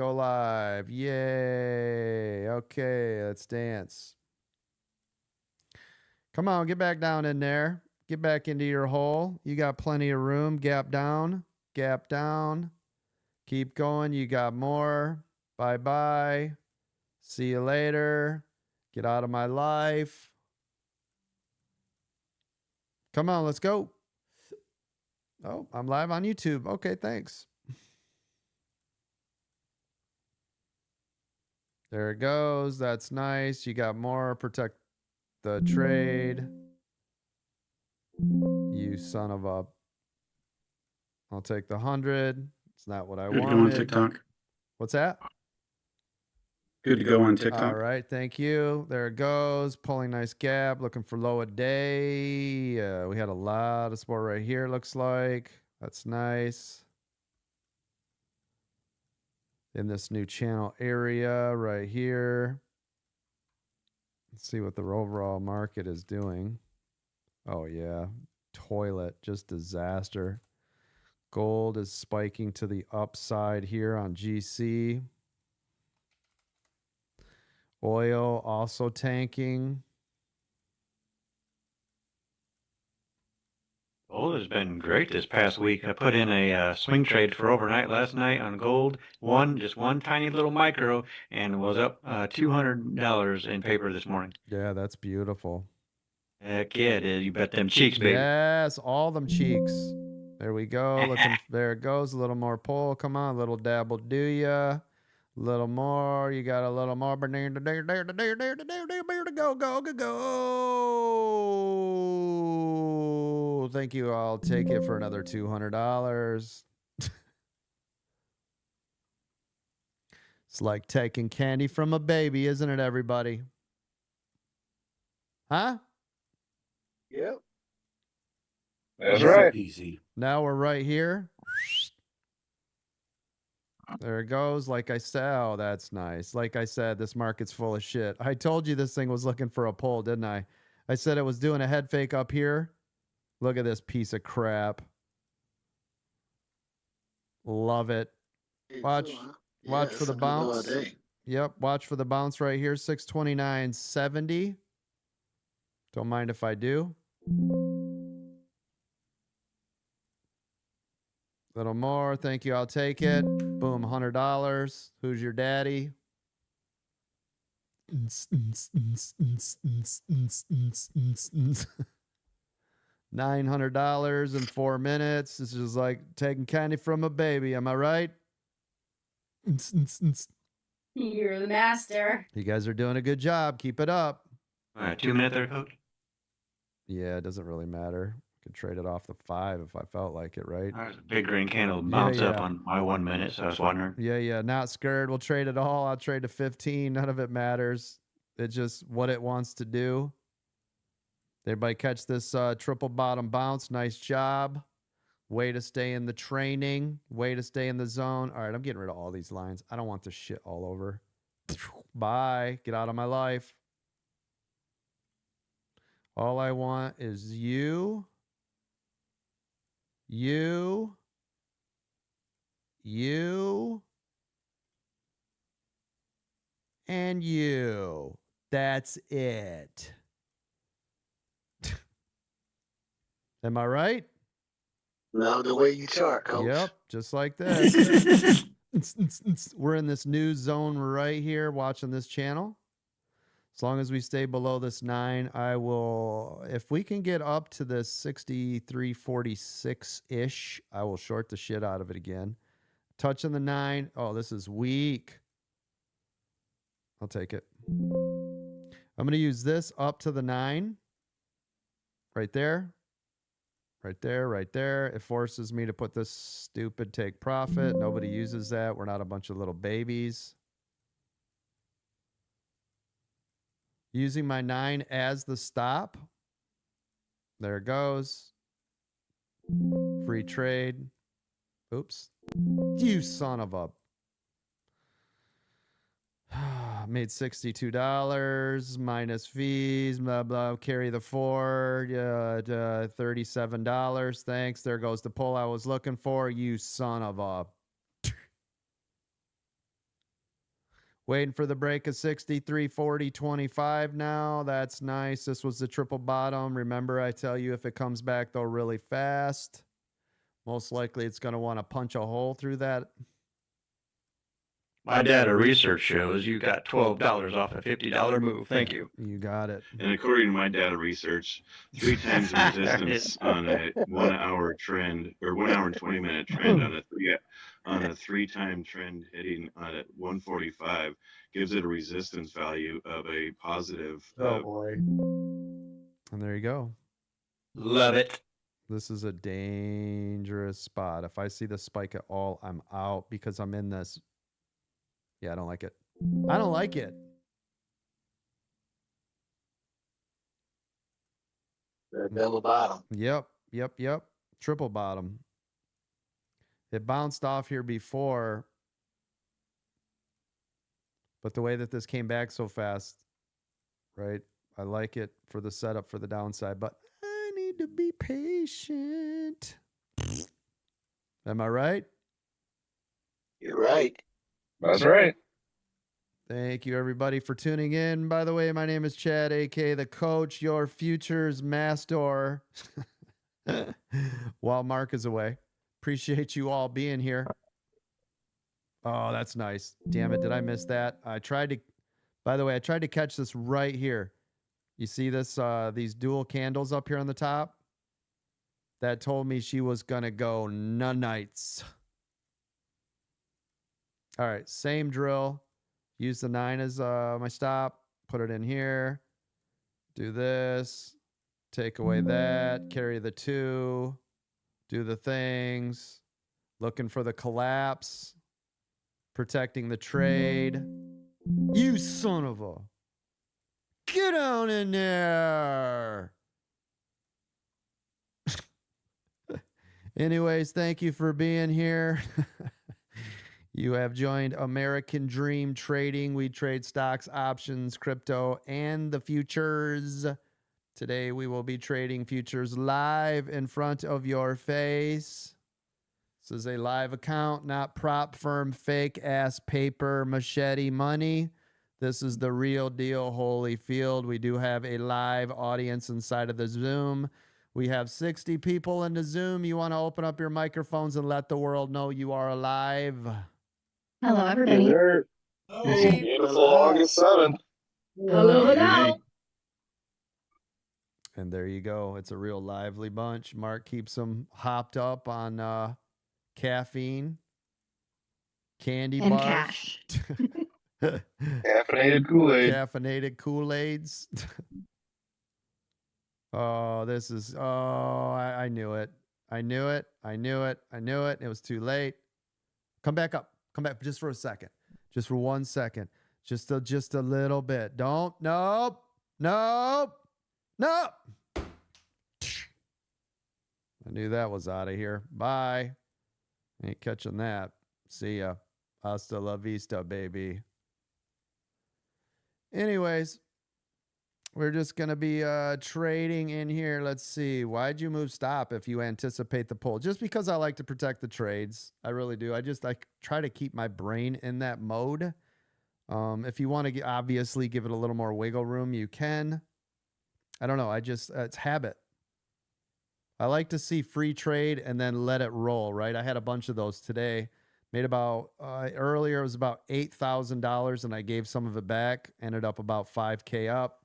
go live. Yay. Okay, let's dance. Come on, get back down in there. Get back into your hole. You got plenty of room. Gap down. Gap down. Keep going. You got more. Bye-bye. See you later. Get out of my life. Come on, let's go. Oh, I'm live on YouTube. Okay, thanks. There it goes. That's nice. You got more. Protect the trade. You son of a... I'll take the 100. It's not what I Good to wanted. go on TikTok. What's that? Good to go on TikTok. All right, thank you. There it goes. Pulling nice gap. Looking for low a day. We had a lot of support right here, looks like. That's nice. In this new channel area right here. Let's see what the overall market is doing. Oh, yeah. Toilet. Just disaster. Gold is spiking to the upside here on GC. Oil also tanking. Gold has been great this past week. I put in a swing trade for overnight last night on gold. Just one tiny little micro, and was up $200 in paper this morning. Yeah, that's beautiful. Heck yeah, it is. You bet them cheeks, baby. Yes, all them cheeks. There we go. Looking, there it goes. A little more pull. Come on, little dab will do ya. A little more. You got a little more. Go, go, go, go. Thank you. I'll take it for another $200. It's like taking candy from a baby, isn't it, everybody? Huh? Yep. That's right. Easy. Now we're right here. There it goes. Like I said, oh, that's nice. Like I said, this market's full of shit. I told you this thing was looking for a pull, didn't I? I said it was doing a head fake up here. Look at this piece of crap. Love it. Watch for the bounce. Yep, watch for the bounce right here. 629.70. Don't mind if I do. Little more. Thank you. I'll take it. Boom. $100. Who's your daddy? $900 in 4 minutes. This is like taking candy from a baby. Am I right? You're the master. You guys are doing a good job. Keep it up. All right, 2 minutes there, coach. Yeah, it doesn't really matter. Could trade it off the 5 if I felt like it, right? There's a big green candle bounce up on my 1 minute, so I was wondering. Yeah. Not scared. We'll trade it all. I'll trade to 15. None of it matters. It's just what it wants to do. Everybody catch this triple bottom bounce. Nice job. Way to stay in the training. Way to stay in the zone. All right, I'm getting rid of all these lines. I don't want this shit all over. Bye. Get out of my life. All I want is you, and you. That's it. Am I right? No, the way you chart, coach. Yep, just like this. We're in this new zone right here watching this channel. As long as we stay below this 9, I will, if we can get up to this 63.46-ish, I will short the shit out of it again. Touching the 9. Oh, this is weak. I'll take it. I'm going to use this up to the 9. Right there. Right there, right there. It forces me to put this stupid take profit. Nobody uses that. We're not a bunch of little babies. Using my 9 as the stop. There it goes. Free trade. Oops. You son of a... Made $62 minus fees, blah, blah. Carry the 4, $37. Thanks. There goes the pull I was looking for. You son of a... Waiting for the break of 63.40.25 now. That's nice. This was the triple bottom. Remember, I tell you, if it comes back, though, really fast, most likely it's going to want to punch a hole through that. My data research shows you got $12 off a $50 move. Thank you. You got it. And according to my data research, 3 times the resistance on a 1 hour trend or 1 hour and 20-minute trend on a 3-time trend hitting on at 145 gives it a resistance value of a positive. boy. And there you go. Love it. This is a dangerous spot. If I see the spike at all, I'm out because I'm in this. Yeah, I don't like it. I don't like it. Double bottom. Yep. Triple bottom. It bounced off here before, but the way that this came back so fast, right? I like it for the setup for the downside, but I need to be patient. Am I right? You're right. That's right. Thank you, everybody, for tuning in. By the way, my name is Chad, a.k.a. the coach, your futures master, while Mark is away. Appreciate you all being here. Oh, that's nice. Damn it, did I miss that? By the way, I tried to catch this right here. You see this, these dual candles up here on the top? That told me she was going to go nunites. All right, same drill. Use the 9 as my stop. Put it in here. Do this. Take away that. Carry the 2. Do the things. Looking for the collapse. Protecting the trade. You son of a. Get down in there. Anyways, thank you for being here. You have joined American Dream Trading. We trade stocks, options, crypto, and the futures. Today, we will be trading futures live in front of your face. This is a live account, not prop firm, fake-ass paper, machete money. This is the real deal, Holyfield. We do have a live audience inside of the Zoom. We have 60 people in the Zoom. You want to open up your microphones and let the world know you are alive. Hello, everybody. It's beautiful August 7th. Hello. And there you go. It's a real lively bunch. Mark keeps them hopped up on caffeine, candy And bars. cash. Caffeinated Kool-Aid. Caffeinated Kool-Aids. Oh, this is, I knew it. I knew it. It was too late. Come back up. Come back just for a second. Just for 1 second. Just a little bit. Nope. I knew that was out of here. Bye. Ain't catching that. See ya. Hasta la vista, baby. Anyways, we're just going to be trading in here. Let's see. Why'd you move stop if you anticipate the pull? Just because I like to protect the trades. I really do. I try to keep my brain in that mode. If you want to obviously give it a little more wiggle room, you can. I don't know. It's habit. I like to see free trade and then let it roll, right? I had a bunch of those today. Made about, earlier it was about $8,000 and I gave some of it back. Ended up about 5K up.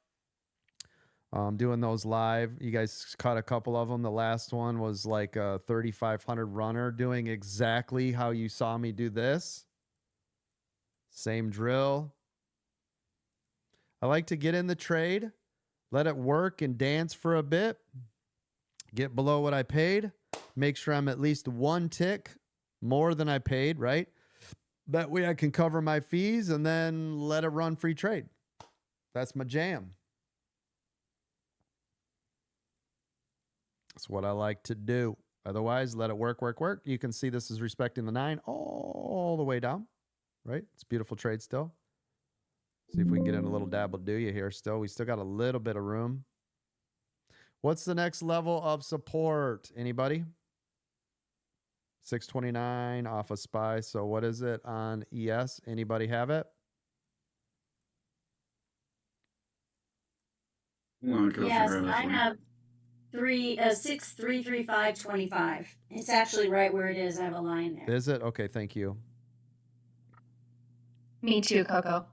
Doing those live. You guys caught a couple of them. The last one was like a 3,500 runner doing exactly how you saw me do this. Same drill. I like to get in the trade, let it work and dance for a bit, get below what I paid, make sure I'm at least 1 tick more than I paid, right? That way I can cover my fees and then let it run free trade. That's my jam. That's what I like to do. Otherwise, let it work. You can see this is respecting the 9 all the way down, right? It's a beautiful trade still. See if we can get in a little dabble do you here still. We still got a little bit of room. What's the next level of support? Anybody? 629 off of SPY. So what is it on ES? Anybody have it? Well, go Yes, figure out I that for me. have 633525. It's actually right where it is. I have a line there. Is it? Okay, thank you. Me too, Coco.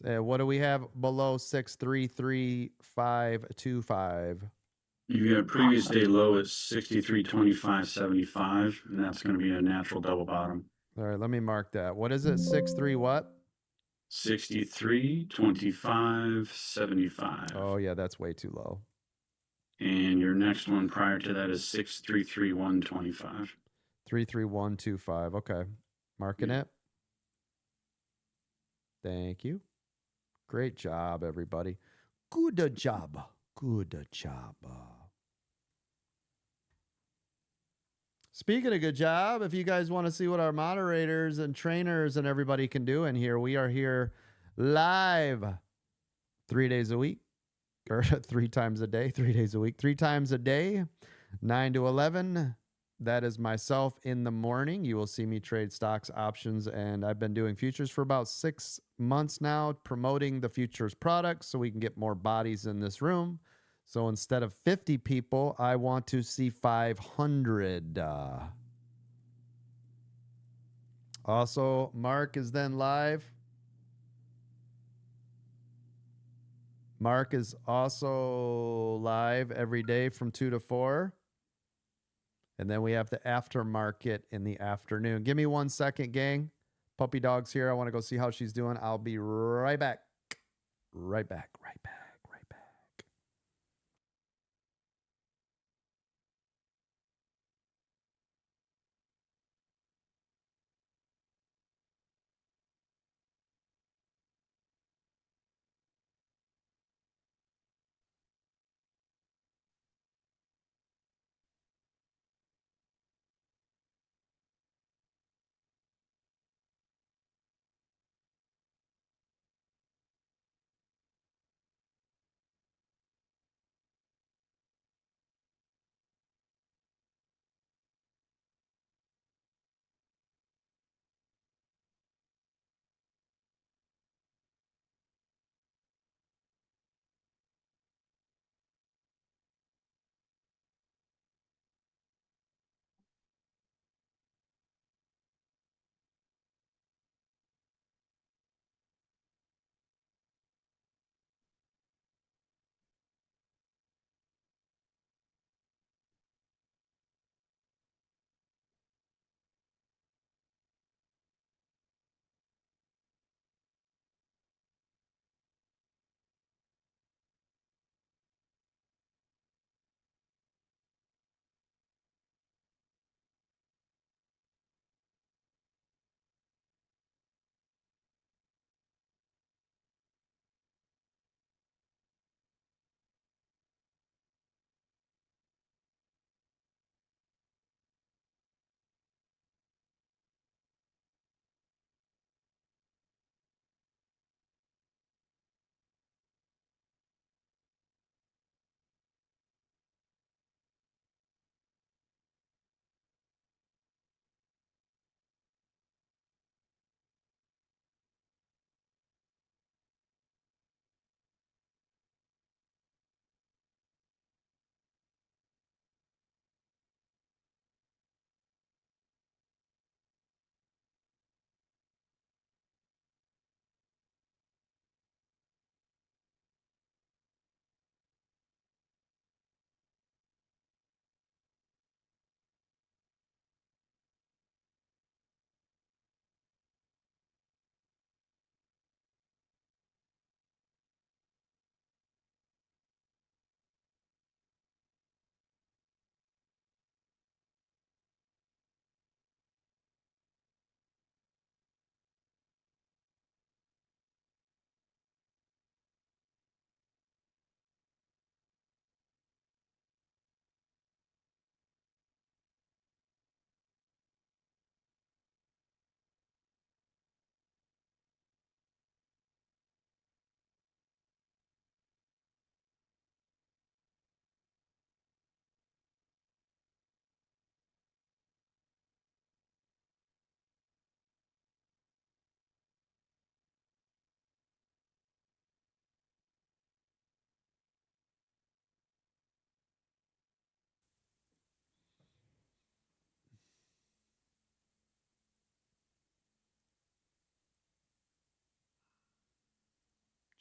What do we have below 633525? You got previous day low at 63.25.75, and that's going to be a natural double bottom. All right, let me mark that. What is it? 63 what? 63.25.75. Oh, yeah, that's way too low. And your next one prior to that is 633.125. 33125. Okay. Marking Yeah. it. Thank you. Great job, everybody. Good job. Good job. Speaking of good job, if you guys want to see what our moderators and trainers and everybody can do in here, we are here live 3 days a week, or 3 times a day, 3 days a week, 3 times a day, 9 to 11. That is myself in the morning. You will see me trade stocks, options, and I've been doing futures for about 6 months now, promoting the futures products so we can get more bodies in this room. So instead of 50 people, I want to see 500. Also, Mark is then live. Mark is also live every day from 2 to 4. And then we have the aftermarket in the afternoon. Give me 1 second, gang. Puppy Dog's here. I want to go see how she's doing. I'll be right back. Right back. Right back.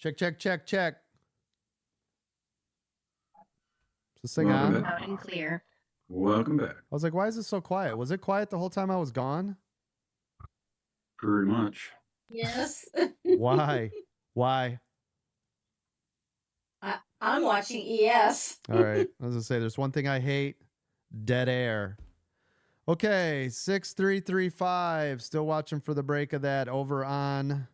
Check, check, check, check. Is this thing Welcome on? back. Loud and clear. Welcome back. I was like, why is it so quiet? Was it quiet the whole time I was gone? Pretty much. Yes. Why? Why? I'm watching ES. All right. I was gonna say there's one thing I hate: dead air. Okay, 6335. Still watching for the break of that over on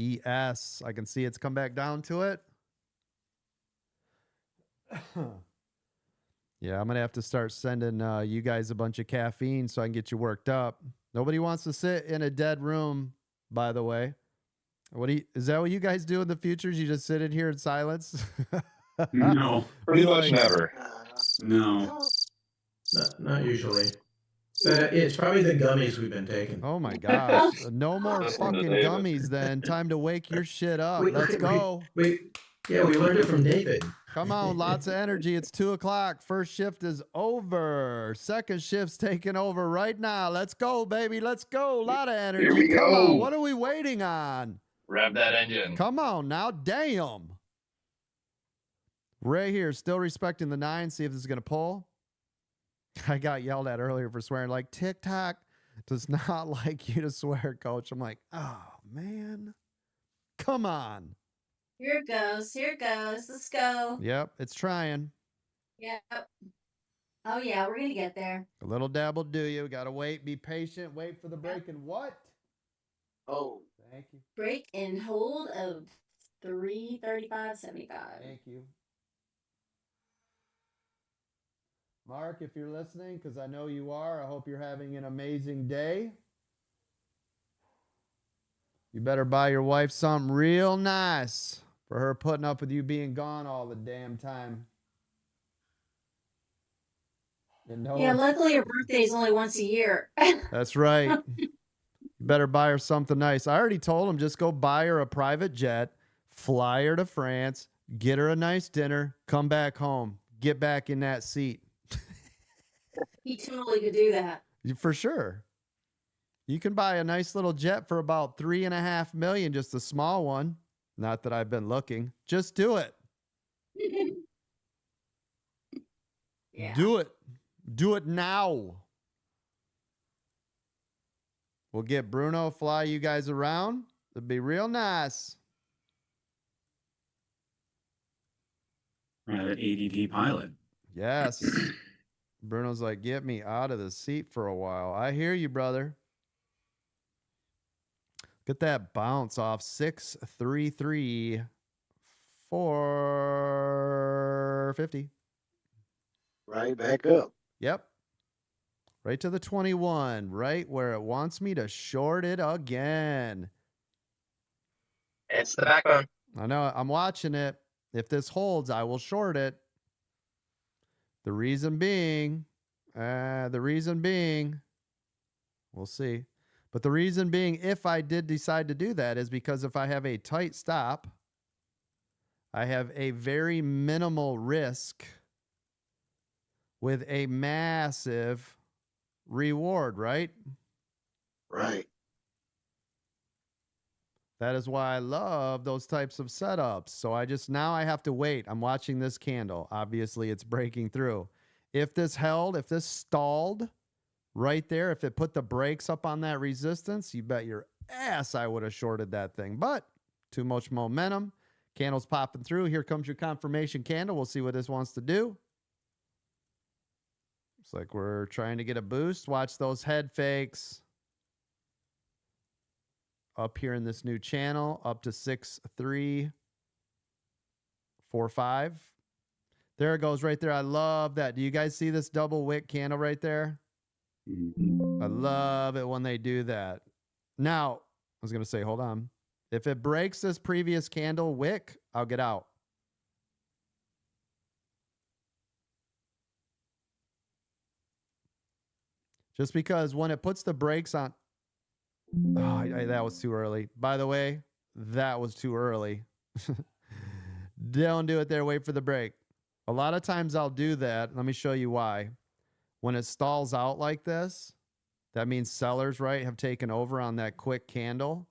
ES. I can see it's come back down to it. Yeah, I'm gonna have to start sending you guys a bunch of caffeine so I can get you worked up. Nobody wants to sit in a dead room, by the way. Is that what you guys do in the future? You just sit in here in silence? No. Pretty We much like- never. No. Not usually. But it's probably the gummies we've been taking. Oh my gosh. No more Listen to fucking David. gummies then. Time to wake your shit up. We- Let's we- go. We learned it from David. Come on, lots of energy. It's 2:00. First shift is over. Second shift's taking over right now. Let's go, baby. Let's go. A lot of energy. Here we Come go. on. What are we waiting on? Rev that engine. Come on now. Damn. Ray here, still respecting the 9. See if this is going to pull. I got yelled at earlier for swearing. Like, TikTok does not like you to swear, coach. I'm like, oh, man. Come on. Here it goes. Here it goes. Let's go. Yep, it's trying. Yep. Oh yeah, we're gonna get there. A little dab will do you. Got to wait. Be patient. Wait for the break. And what? Oh, Thank you. Break and hold of 335.75. Thank you. Mark, if you're listening, because I know you are, I hope you're having an amazing day. You better buy your wife something real nice for her putting up with you being gone all the damn time. You know, Yeah, luckily her birthday is only once a year. that's right. You better buy her something nice. I already told him just go buy her a private jet, fly her to France, get her a nice dinner, come back home, get back in that seat. He totally could do that. For sure. You can buy a nice little jet for about $3.5 million, just a small one. Not that I've been looking. Just do it. Yeah. Do it. Do it now. We'll get Bruno fly you guys around. It'd be real nice. That ADD pilot. Yes. Bruno's like, get me out of the seat for a while. I hear you, brother. Get that bounce off 633 450. right back up. Yep. Right to the 21, right where it wants me to short it again. It's the backbone. I know, I'm watching it. If this holds, I will short it. The reason being, we'll see. But the reason being, if I did decide to do that, is because if I have a tight stop, I have a very minimal risk with a massive reward, right? Right. That is why I love those types of setups. So now I have to wait. I'm watching this candle. Obviously, it's breaking through. If this held, if this stalled right there, if it put the brakes up on that resistance, you bet your ass I would have shorted that thing. But too much momentum. Candle's popping through. Here comes your confirmation candle. We'll see what this wants to do. Looks like we're trying to get a boost. Watch those head fakes. Up here in this new channel, up to 6345. There it goes right there. I love that. Do you guys see this double wick candle right there? I love it when they do that. Now, I was going to say, hold on. If it breaks this previous candle wick, I'll get out. Just because when it puts the brakes on, that was too early. By the way, that was too early. Don't do it there. Wait for the break. A lot of times I'll do that. Let me show you why. When it stalls out like this, that means sellers, right, have taken over on that quick candle.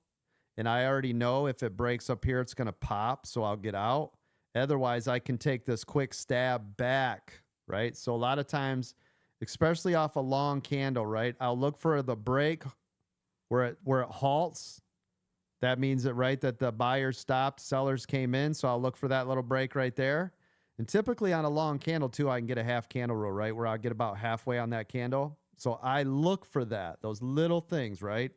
and I already know if it breaks up here, it's going to pop, so I'll get out. Otherwise, I can take this quick stab back, right? So a lot of times, especially off a long candle, right, I'll look for the break where it halts. That means that, right, that the buyers stopped, sellers came in, so I'll look for that little break right there. And typically on a long candle, too, I can get a half candle roll, right, where I'll get about halfway on that candle. So I look for that, those little things, right?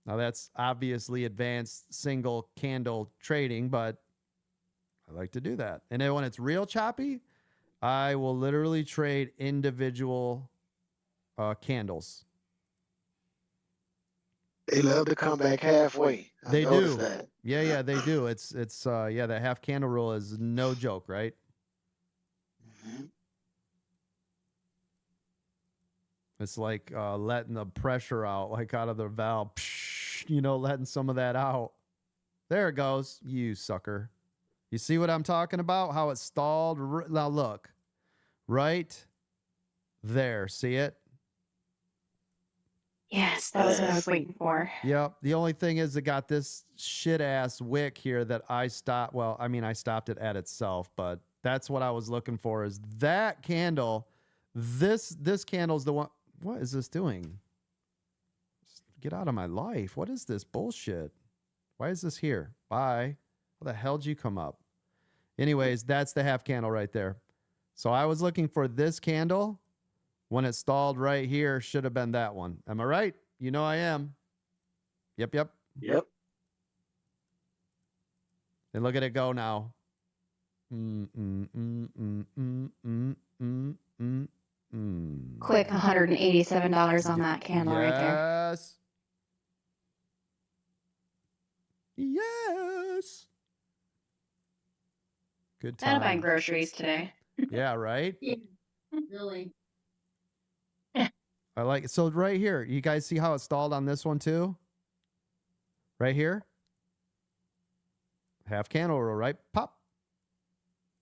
Now, that's obviously advanced single candle trading, but I like to do that. And then when it's real choppy, I will literally trade individual candles. They love to come back halfway. I They noticed do. that. Yeah, they do. It's that half candle rule is no joke, right? Mhm. It's like letting the pressure out, like out of the valve, letting some of that out. There it goes, you sucker. You see what I'm talking about? How it stalled? Now look, right there. See it? Yes, that was what I was Yes. waiting for. Yep. The only thing is it got this shit ass wick here that I stopped. Well, I mean, I stopped it at itself, but that's what I was looking for is that candle. This candle's the one. What is this doing? Get out of my life. What is this bullshit? Why is this here? Bye. How the hell did you come up? Anyways, that's the half candle right there. So I was looking for this candle. When it stalled right here, should have been that one. Am I right? You know I am. Yep. Yep. And look at it go now. Quick $187 on that candle right there. Yes. Good That'll buy time. groceries today. Yeah, right? Yeah, really. I like it. So right here, you guys see how it stalled on this one too? Right here? Half candle roll, right? Pop.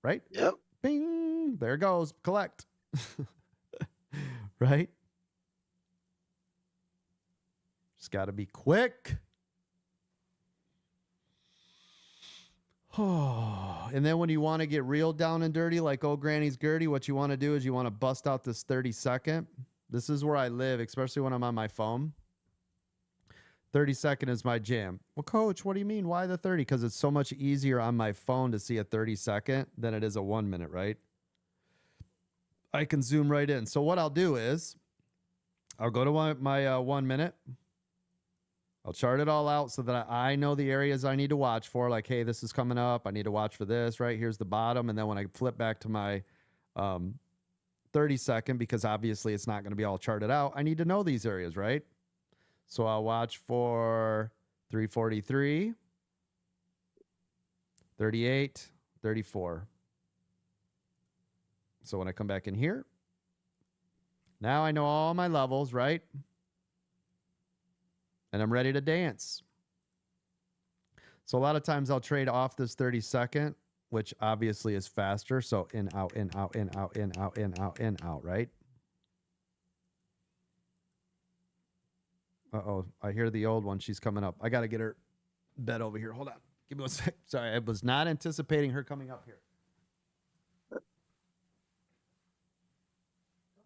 Right? Yep. Bing. There it goes. Collect. Right? Just got to be quick. And then when you want to get real down and dirty, like old Granny's Gertie, what you want to do is you want to bust out this 30-second. This is where I live, especially when I'm on my phone. 30-second is my jam. Well, coach, what do you mean? Why the 30? Because it's so much easier on my phone to see a 30-second than it is a 1 minute, right? I can zoom right in. So what I'll do is I'll go to my 1 minute. I'll chart it all out so that I know the areas I need to watch for. Like, hey, this is coming up. I need to watch for this, right? Here's the bottom. And then when I flip back to my 30-second, because obviously it's not going to be all charted out, I need to know these areas, right? So I'll watch for 343, 38, 34. So when I come back in here, now I know all my levels, right? And I'm ready to dance. So a lot of times I'll trade off this 30-second, which obviously is faster. So in, out, in, out, in, out, in, out, in, out, in, out, right? Uh-oh, I hear the old one. She's coming up. I got to get her bed over here. Hold on. Give me 1 sec. Sorry, I was not anticipating her coming up here. Come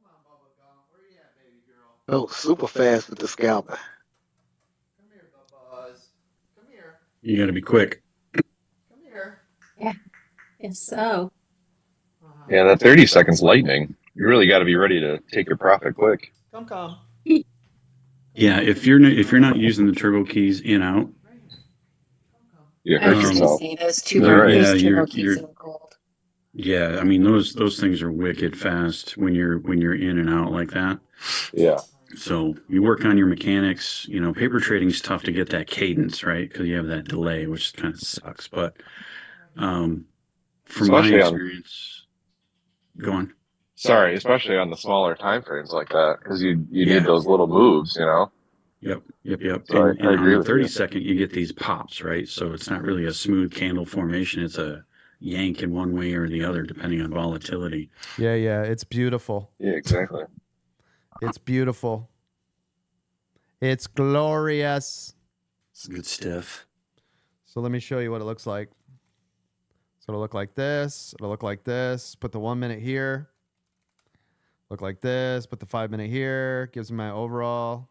on, Bubblegum. Where you at, baby girl? Oh, super fast with the scalper. Come here, Buzz. Come here. You got to be quick. Come here. If so. Yeah, that 30 seconds lightning. You really got to be ready to take your profit quick. Come. Yeah, if you're not using the turbo keys in out, You I was hurt just gonna yourself. say those two They're- are yeah, those you're- turbo keys in gold. yeah, I mean those things are wicked fast when you're in and out like that. Yeah. So you work on your mechanics. You know, paper trading is tough to get that cadence right because you have that delay, which kind of sucks. But from Especially my on- experience, go on. Sorry, especially on the smaller time frames like that, because you Yeah. need those little moves, you know. Yep. So And I on agree the with you. 30-second, you get these pops, right? So it's not really a smooth candle formation. It's a yank in one way or the other, depending on volatility. Yeah. It's beautiful. Yeah, exactly. It's beautiful. It's glorious. It's good stuff. So let me show you what it looks like. So it'll look like this. It'll look like this. Put the 1 minute here. Look like this. Put the 5 minute here. Gives me my overall.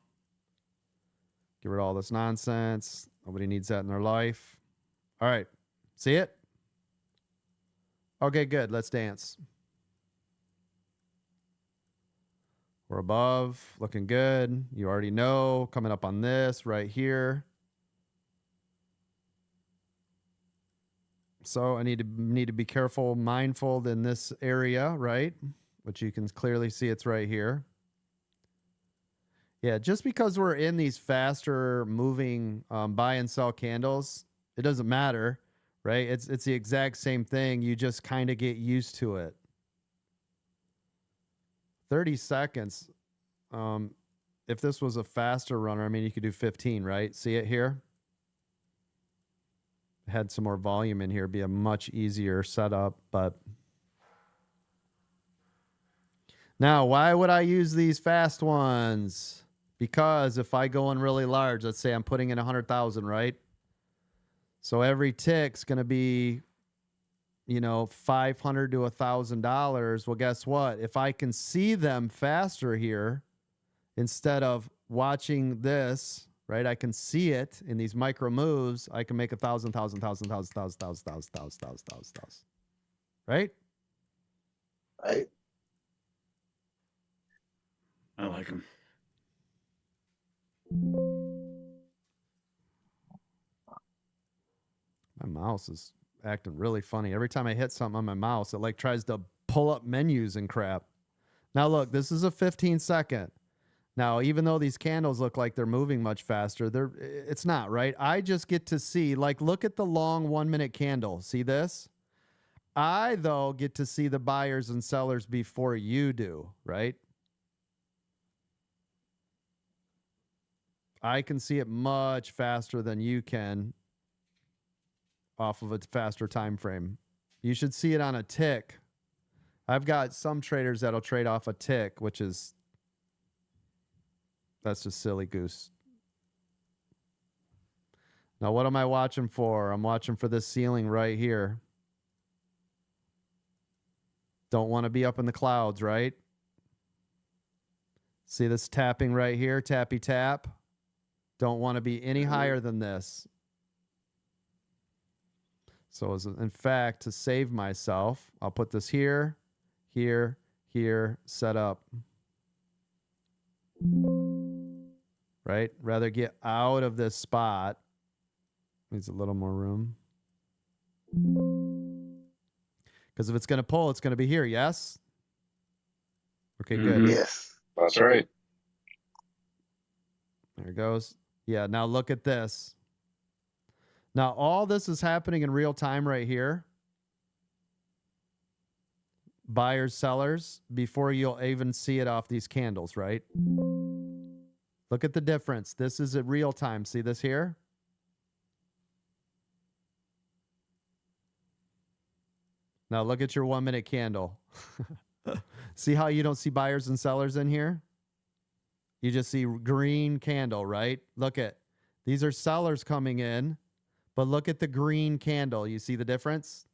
Get rid of all this nonsense. Nobody needs that in their life. All right. See it? Okay, good. Let's dance. We're above. Looking good. You already know. Coming up on this right here. So I need to be careful, mindful in this area, right? Which you can clearly see it's right here. Yeah, just because we're in these faster moving buy and sell candles, it doesn't matter, right? It's the exact same thing. You just kind of get used to it. 30 seconds. If this was a faster runner, I mean, you could do 15, right? See it here? Had some more volume in here, be a much easier setup, but now why would I use these fast ones? Because if I go in really large, let's say I'm putting in 100,000, right? So every tick's going to be, $500 to $1,000. Well, guess what? If I can see them faster here, instead of watching this, right? I can see it in these micro moves. I can make 1,000, right? Right. I like them. My mouse is acting really funny. Every time I hit something on my mouse, it like tries to pull up menus and crap. Now look, this is a 15-second. Now, even though these candles look like they're moving much faster, it's not, right? I just get to see, like, look at the long 1 minute candle. See this? I, though, get to see the buyers and sellers before you do, right? I can see it much faster than you can off of a faster time frame. You should see it on a tick. I've got some traders that'll trade off a tick, which is... that's just silly goose. Now, what am I watching for? I'm watching for this ceiling right here. Don't want to be up in the clouds, right? See this tapping right here? Tappy tap. Don't want to be any higher than this. So, in fact, to save myself, I'll put this here, here, here, set up. Right? Rather get out of this spot. Needs a little more room. Because if it's going to pull, it's going to be here, yes? Okay, good. Yes. That's right. There it goes. Yeah, now look at this. Now, all this is happening in real time right here. Buyers, sellers, before you'll even see it off these candles, right? Look at the difference. This is at real time. See this here? Now look at your 1 minute candle. See how you don't see buyers and sellers in here? You just see green candle, right? Look at, these are sellers coming in, but look at the green candle. You see the difference?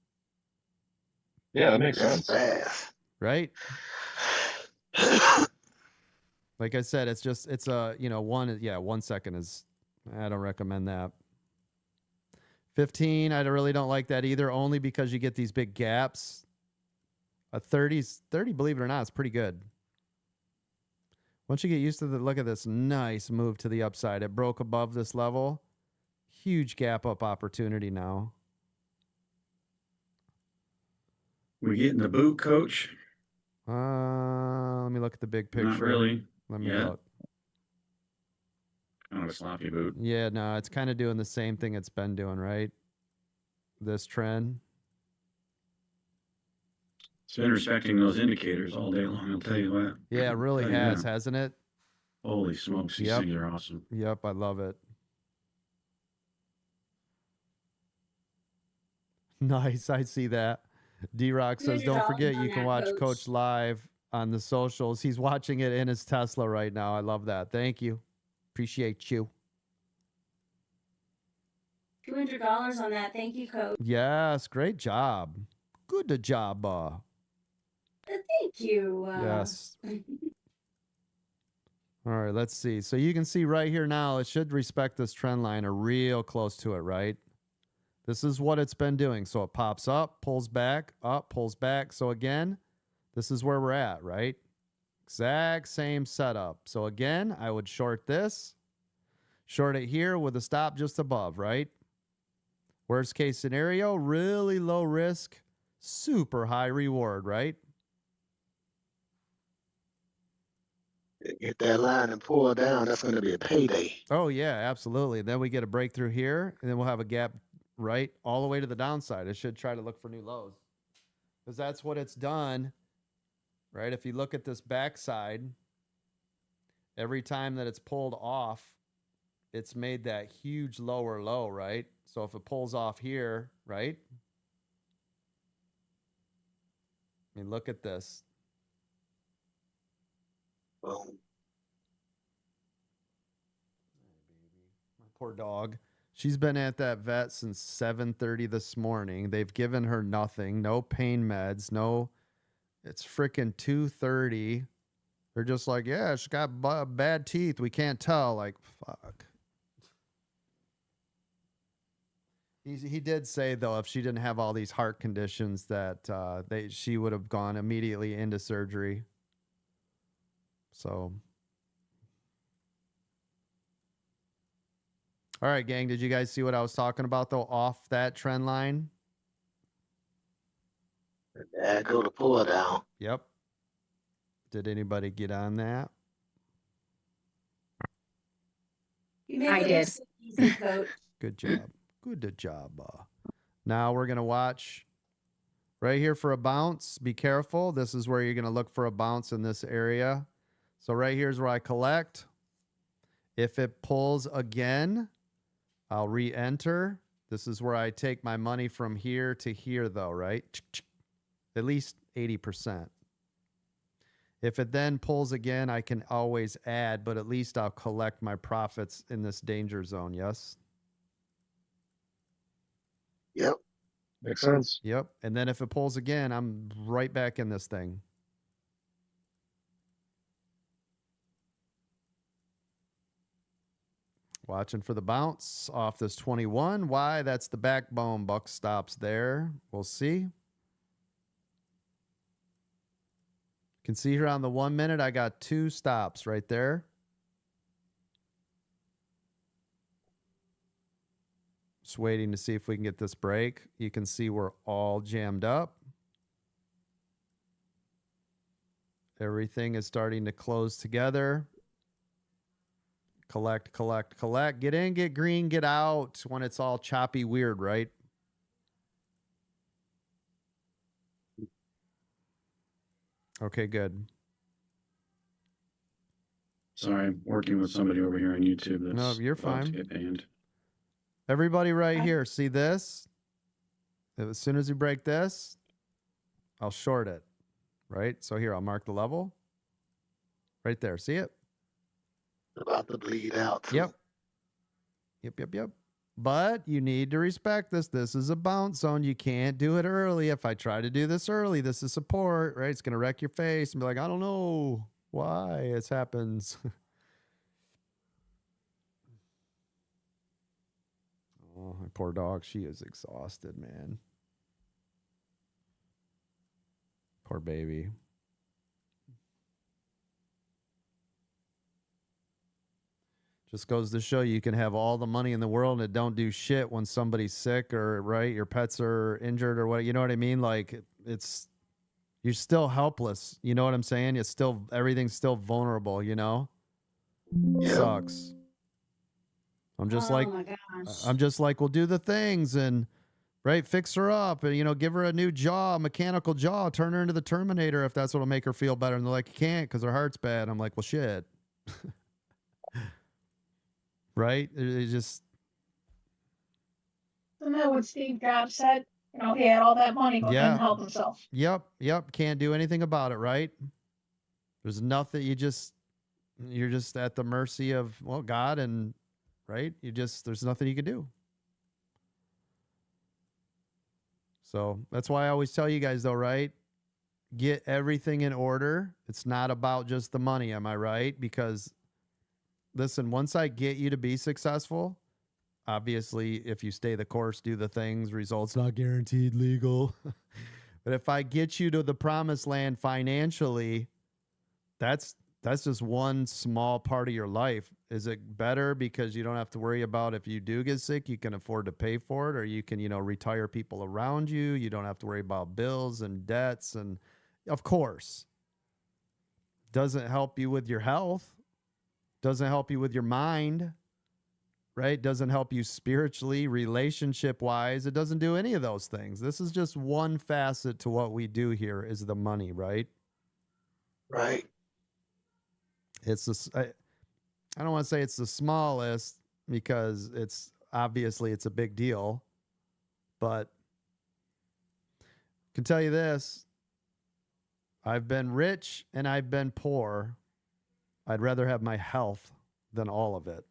Yeah, that makes That's sense. fast. Right? Like I said, it's a, 1 second is, I don't recommend that. 15, I really don't like that either, only because you get these big gaps. A 30, believe it or not, is pretty good. Once you get used to look at this nice move to the upside. It broke above this level. Huge gap up opportunity now. We getting the boot, coach? Let me look at the big picture. Not really. Let me Yeah. look. Kind of a sloppy boot. Yeah, no, it's kind of doing the same thing it's been doing, right? This trend. It's been respecting those indicators all day long, I'll tell you what. Yeah, it really Tell you has, that. hasn't it? Holy smokes, these Yep. things are awesome. Yep, I love it. Nice, I see that. D-Rock says, Good don't job forget on you can that, watch Coach. Coach live on the socials. He's watching it in his Tesla right now. I love that. Thank you. Appreciate you. $200 on that. Thank you, Coach. Yes, great job. Good job. Thank you. Yes. All right, let's see. So you can see right here now, it should respect this trend line or real close to it, right? This is what it's been doing. So it pops up, pulls back, up, pulls back. So again, this is where we're at, right? Exact same setup. So again, I would short this, short it here with a stop just above, right? Worst case scenario, really low risk, super high reward, right? Get that line and pull down. That's going to be a payday. Oh, yeah, absolutely. Then we get a breakthrough here, and then we'll have a gap right all the way to the downside. It should try to look for new lows because that's what it's done, right? If you look at this backside, every time that it's pulled off, it's made that huge lower low, right? So if it pulls off here, right? I mean, look at this. Boom. My poor dog. She's been at that vet since 7:30 this morning. They've given her nothing, no pain meds, no. It's freaking 2:30. They're just like, yeah, she's got bad teeth. We can't tell. Like, fuck. He did say though, if she didn't have all these heart conditions, that she would have gone immediately into surgery. So, all right, gang. Did you guys see what I was talking about though? Off that trend line. Yeah, go to pull down. Yep. Did anybody get on that? You made I it did. look so easy, Coach. Good job. Good job. Now we're going to watch right here for a bounce. Be careful. This is where you're going to look for a bounce in this area. So right here is where I collect. If it pulls again, I'll re-enter. This is where I take my money from here to here though, right? At least 80%. If it then pulls again, I can always add, but at least I'll collect my profits in this danger zone, yes? Yep. Makes sense. Yep. And then if it pulls again, I'm right back in this thing. Watching for the bounce off this 21. Why? That's the backbone. Buck stops there. We'll see. You can see here on the 1 minute, I got 2 stops right there. Just waiting to see if we can get this break. You can see we're all jammed up. Everything is starting to close together. Collect, collect, collect. Get in, get green, get out when it's all choppy weird, right? Okay, good. Sorry, I'm working with somebody over here on YouTube. That's No, you're about to fine. get banned. Everybody right here, see this? As soon as you break this, I'll short it, right? So here, I'll mark the level. Right there, see it? About to bleed out. Too. Yep. But you need to respect this. This is a bounce zone. You can't do it early. If I try to do this early, this is support, right? It's going to wreck your face and be like, I don't know why it happens. Oh, my poor dog. She is exhausted, man. Poor baby. Just goes to show you can have all the money in the world and it don't do shit when somebody's sick or right, your pets are injured or what, you know what I mean? Like it's you're still helpless. You know what I'm saying? It's still everything's still vulnerable, you know? Yeah. Sucks. I'm just Oh my gosh. we'll do the things and right, fix her up and give her a new jaw, mechanical jaw, turn her into the Terminator if that's what'll make her feel better. And they're like, you can't because her heart's bad. I'm like, well shit. Right? It just Isn't that what Steve Jobs said? He had all that money, but couldn't help himself. Yep. Can't do anything about it, right? There's nothing. you're just at the mercy of, well, God, and right? There's nothing you can do. So that's why I always tell you guys, though, right? Get everything in order. It's not about just the money. Am I right? Because listen, once I get you to be successful, obviously, if you stay the course, do the things, results not guaranteed, legal. But if I get you to the promised land financially, that's just one small part of your life. Is it better because you don't have to worry about if you do get sick, you can afford to pay for it, or you can, retire people around you. You don't have to worry about bills and debts. And of course, doesn't help you with your health, doesn't help you with your mind, right? Doesn't help you spiritually, relationship wise. It doesn't do any of those things. This is just one facet to what we do here is the money, right? Right. It's I don't want to say it's the smallest because it's obviously it's a big deal, but I can tell you this. I've been rich and I've been poor. I'd rather have my health than all of it.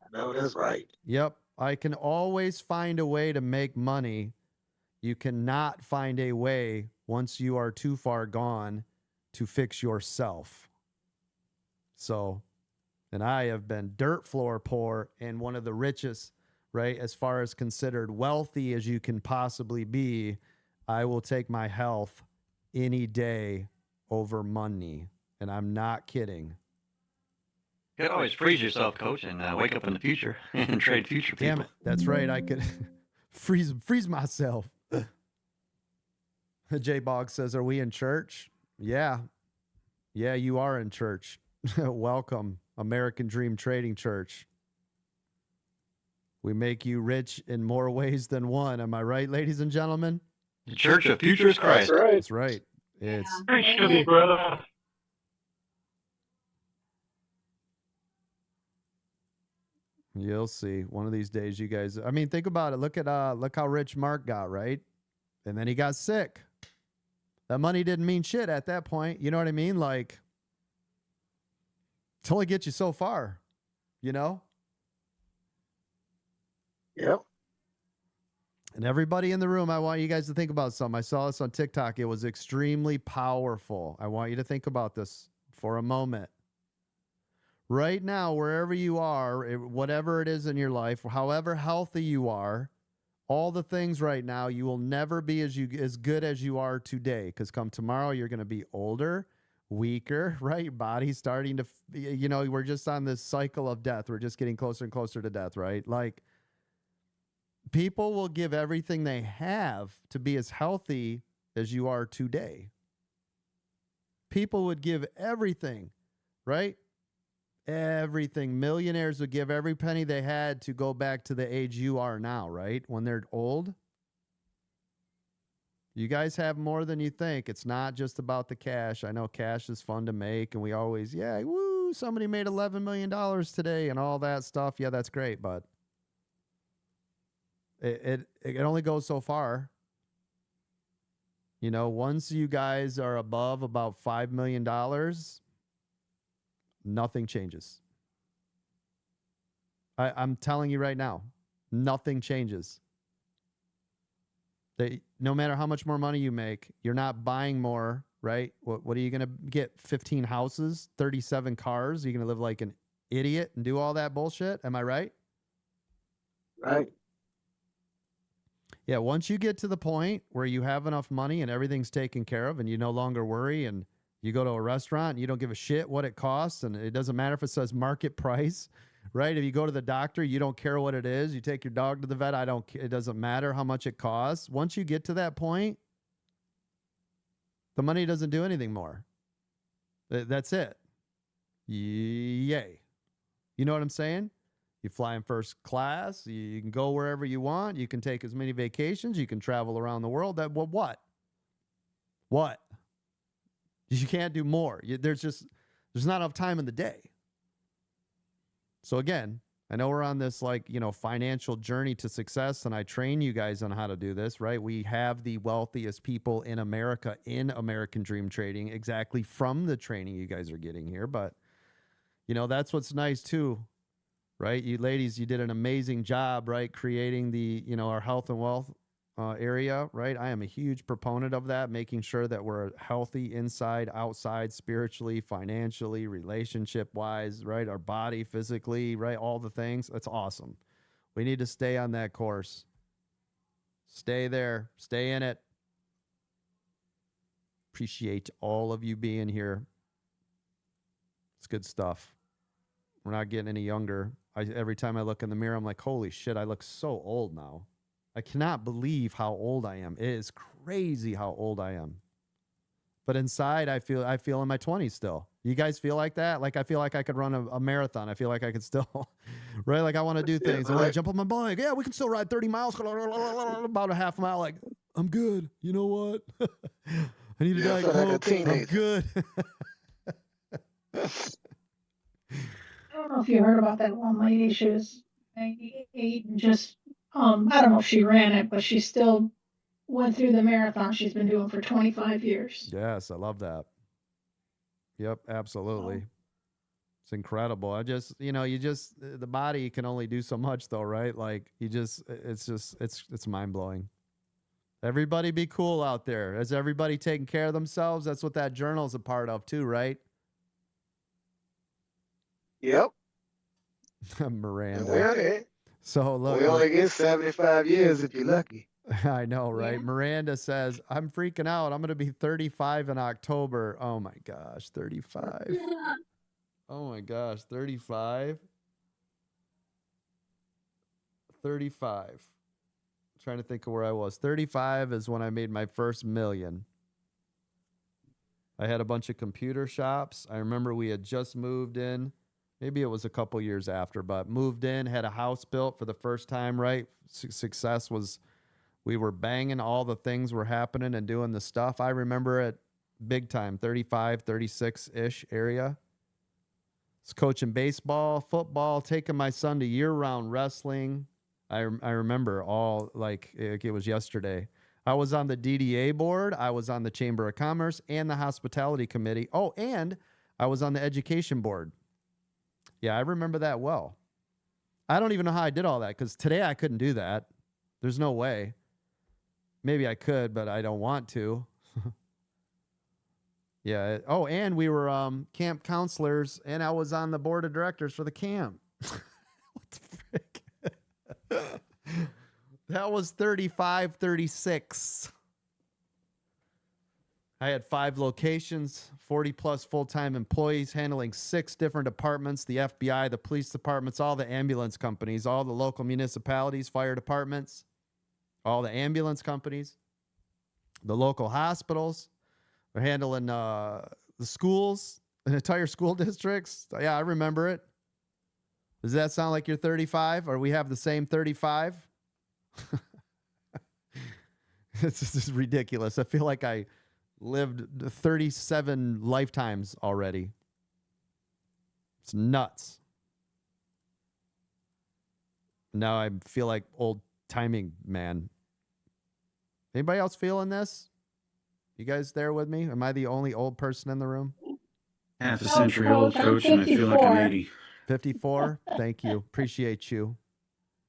I know that's right. Yep. I can always find a way to make money. You cannot find a way once you are too far gone to fix yourself. So, and I have been dirt floor poor and one of the richest, right? As far as considered wealthy as you can possibly be, I will take my health any day over money. And I'm not kidding. You could always freeze yourself, coach, and wake up in the future and trade future people. Damn it. That's right. I could freeze myself. J Bog says, are we in church? Yeah. Yeah, you are in church. Welcome, American Dream Trading Church. We make you rich in more ways than one. Am I right, ladies and gentlemen? The Church of Futurist Christ. That's right. That's right. It's Amen. brother. You'll see. One of these days, you guys. I mean, think about it. Look how rich Mark got, right? And then he got sick. That money didn't mean shit at that point. You know what I mean? Like, it's only get you so far. You know. Yep. And everybody in the room, I want you guys to think about something. I saw this on TikTok. It was extremely powerful. I want you to think about this for a moment. Right now, wherever you are, whatever it is in your life, however healthy you are, all the things right now, you will never be as good as you are today. Because come tomorrow, you're going to be older, weaker, right? Your body's starting to, we're just on this cycle of death. We're just getting closer and closer to death, right? Like, people will give everything they have to be as healthy as you are today. People would give everything, right? Everything. Millionaires would give every penny they had to go back to the age you are now, right? When they're old. You guys have more than you think. It's not just about the cash. I know cash is fun to make, and we always, yeah, woo, somebody made $11 million today and all that stuff. Yeah, that's great, but it only goes so far. Once you guys are above about $5 million, nothing changes. I'm telling you right now, nothing changes. No matter how much more money you make, you're not buying more, right? What are you going to get? 15 houses, 37 cars? You're going to live like an idiot and do all that bullshit? Am I right? Right. Yeah, once you get to the point where you have enough money and everything's taken care of and you no longer worry and you go to a restaurant and you don't give a shit what it costs and it doesn't matter if it says market price, right? If you go to the doctor, you don't care what it is. You take your dog to the vet, it doesn't matter how much it costs. Once you get to that point, the money doesn't do anything more. That's it. Yay. You know what I'm saying? You fly in first class. You can go wherever you want. You can take as many vacations. You can travel around the world. What? You can't do more. There's not enough time in the day. So again, I know we're on this financial journey to success, and I train you guys on how to do this, right? We have the wealthiest people in America in American Dream Trading, exactly from the training you guys are getting here. But, that's what's nice too, right? You ladies, you did an amazing job, right? Creating the, our health and wealth area, right? I am a huge proponent of that, making sure that we're healthy inside, outside, spiritually, financially, relationship wise, right? Our body, physically, right? All the things. That's awesome. We need to stay on that course. Stay there, stay in it. Appreciate all of you being here. It's good stuff. We're not getting any younger. Every time I look in the mirror, I'm like, holy shit, I look so old now. I cannot believe how old I am. It is crazy how old I am. But inside, I feel in my 20s still. You guys feel like that? Like I feel like I could run a marathon. I feel like I could still, right? Like I want to do things. I want to jump on my bike. Yeah, we can still ride 30 miles, about a half mile. Like, I'm good. You know what? I need to Diet Coke. I'm good. I don't know if you heard about that one lady. She was 98 and just, I don't know if she ran it, but she still went through the marathon she's been doing for 25 years. Yes, I love that. Yep, absolutely. It's incredible. The body can only do so much though, right? Like it's mind blowing. Everybody be cool out there. Is everybody taking care of themselves? That's what that journal's a part of too, right? Yep. Miranda. Well, So look, we only get 75 years if you're lucky. I know, right? Yeah. Miranda says, I'm freaking out. I'm going to be 35 in October. Oh my gosh, 35. Oh my gosh, 35. 35. Trying to think of where I was. 35 is when I made my first million. I had a bunch of computer shops. I remember we had just moved in. Maybe it was a couple years after, but moved in, had a house built for the first time, right? Success was, we were banging, all the things were happening and doing the stuff. I remember it big time, 35, 36-ish area. I was coaching baseball, football, taking my son to year-round wrestling. I remember all like it was yesterday. I was on the DDA board. I was on the Chamber of Commerce and the Hospitality Committee. Oh, and I was on the Education Board. Yeah, I remember that well. I don't even know how I did all that because today I couldn't do that. There's no way. Maybe I could, but I don't want to. Yeah. Oh, and we were camp counselors, and I was on the board of directors for the camp. What the frick? That was 35, 36. I had 5 locations, 40 plus full-time employees handling 6 different departments, the FBI, the police departments, all the ambulance companies, all the local municipalities, fire departments, all the ambulance companies, the local hospitals. We're handling the schools, the entire school districts. Yeah, I remember it. Does that sound like you're 35 or we have the same 35? This is ridiculous. I feel like I lived 37 lifetimes already. It's nuts. Now I feel like old timing, man. Anybody else feeling this? You guys there with me? Am I the only old person in the room? Half a century old, Coach, and I feel like I'm 80. 54? Thank you. Appreciate you.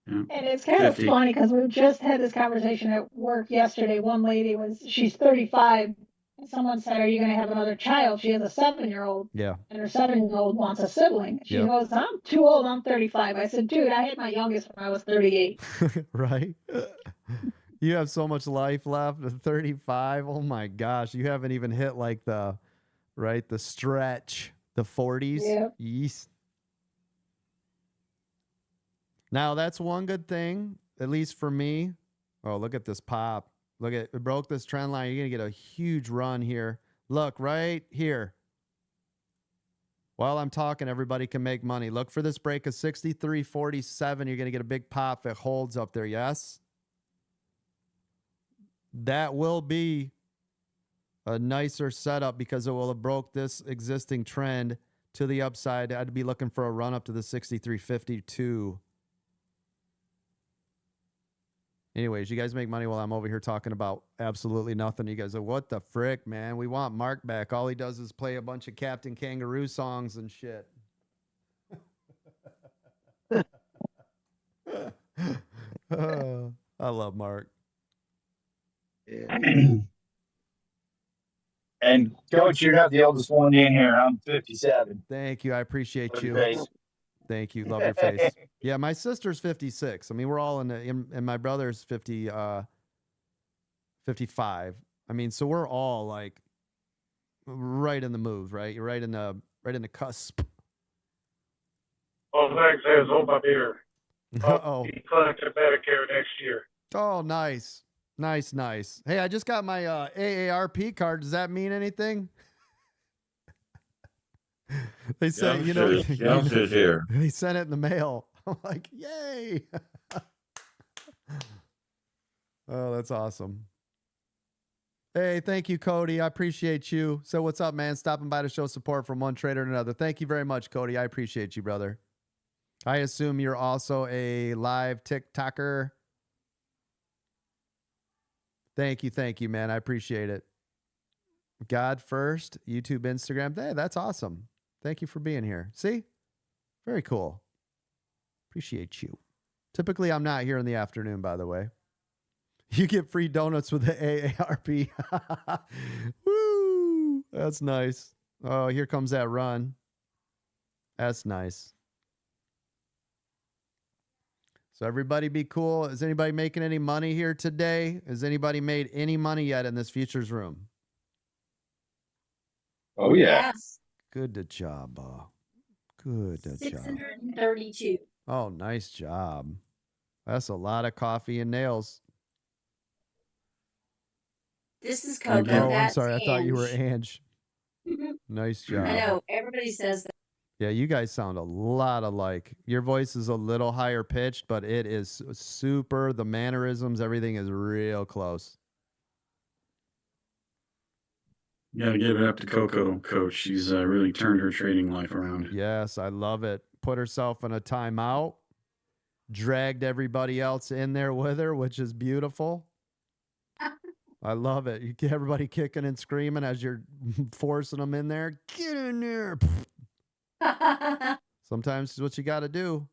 And it's kind 50. Of funny because we just had this conversation at work yesterday. One lady she's 35. And someone said, are you going to have another child? She has a 7-year-old. Yeah. And her 7-year-old wants a sibling. She goes, I'm too old. I'm 35. I said, dude, I had my youngest when I was 38. Right? You have so much life left at 35. Oh my gosh. You haven't even hit like the stretch, the 40s. Yeah. Yeast. Now, that's one good thing, at least for me. Oh, look at this pop. Look at it broke this trend line. You're going to get a huge run here. Look right here. While I'm talking, everybody can make money. Look for this break of 63.47. You're going to get a big pop that holds up there. Yes? That will be a nicer setup because it will have broke this existing trend to the upside. I'd be looking for a run up to the 63.52. Anyways, you guys make money while I'm over here talking about absolutely nothing. You guys are, what the frick, man? We want Mark back. All he does is play a bunch of Captain Kangaroo songs and shit. I love Mark. Yeah. And Coach, you're not the oldest one in here. I'm 57. Thank you. I appreciate Love you. your face. Thank you. Love your face. Yeah, my sister's 56. I mean, we're all and my brother's 55. I mean, so we're all like right in the move, right? You're right in the cusp. Oh, thanks, Hazel. Hold my beer. Oh. Be collecting Medicare next year. Oh, nice. Nice. Hey, I just got my AARP card. Does that mean anything? They say, youngsters here. They sent it in the mail. I'm like, yay. Oh, that's awesome. Hey, thank you, Cody. I appreciate you. So what's up, man? Stopping by to show support from one trader to another. Thank you very much, Cody. I appreciate you, brother. I assume you're also a live TikToker. Thank you, man. I appreciate it. God first, YouTube, Instagram. Hey, that's awesome. Thank you for being here. See? Very cool. Appreciate you. Typically, I'm not here in the afternoon, by the way. You get free donuts with the AARP. Woo! That's nice. Oh, here comes that run. That's nice. So everybody be cool. Is anybody making any money here today? Has anybody made any money yet in this futures room? Oh, yeah. Yes. Good job. Good job. 632. Oh, nice job. That's a lot of coffee and nails. This is Coco. Oh, I'm That's sorry. I thought you were Ange. Ange. Nice job. I know. Everybody says that. Yeah, you guys sound a lot alike. Your voice is a little higher pitched, but it is super. The mannerisms, everything is real close. You got to give it up to Coco, Coach. She's really turned her trading life around. Yes, I love it. Put herself in a timeout, dragged everybody else in there with her, which is beautiful. I love it. You get everybody kicking and screaming as you're forcing them in there. Get in there. Sometimes it's what you got to do.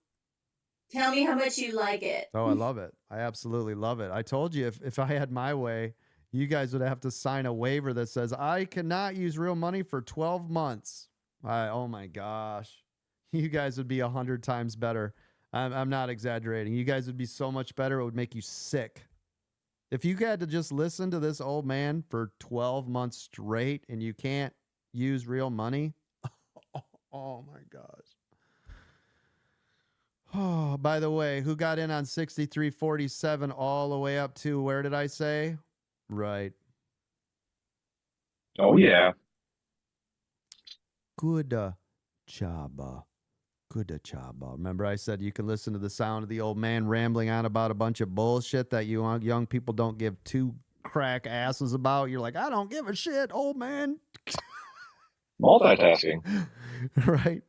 Tell me how much you like it. Oh, I love it. I absolutely love it. I told you if I had my way, you guys would have to sign a waiver that says I cannot use real money for 12 months. Oh my gosh. You guys would be 100 times better. I'm not exaggerating. You guys would be so much better. It would make you sick. If you had to just listen to this old man for 12 months straight and you can't use real money, oh my gosh. Oh, by the way, who got in on 63.47 all the way up to, where did I say? Right. Oh, yeah. Good job. Good job. Remember I said you can listen to the sound of the old man rambling on about a bunch of bullshit that you young people don't give two crack asses about. You're like, I don't give a shit, old man. Multitasking. Right?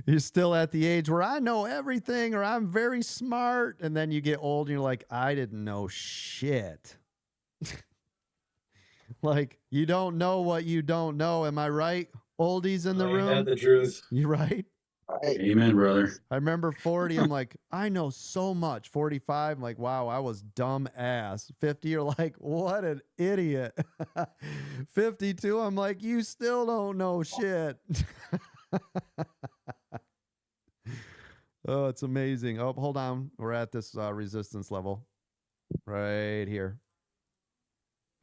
You're still at the age where I know everything or I'm very smart. And then you get old and you're like, I didn't know shit. Like, you don't know what you don't know. Am I right? Oldies in the room. The truth. You right? Amen, brother. I remember 40. I'm like, I know so much. 45. I'm like, wow, I was dumb ass. 50. You're like, what an idiot. 52. I'm like, you still don't know shit. Oh, it's amazing. Oh, hold on. We're at this resistance level right here.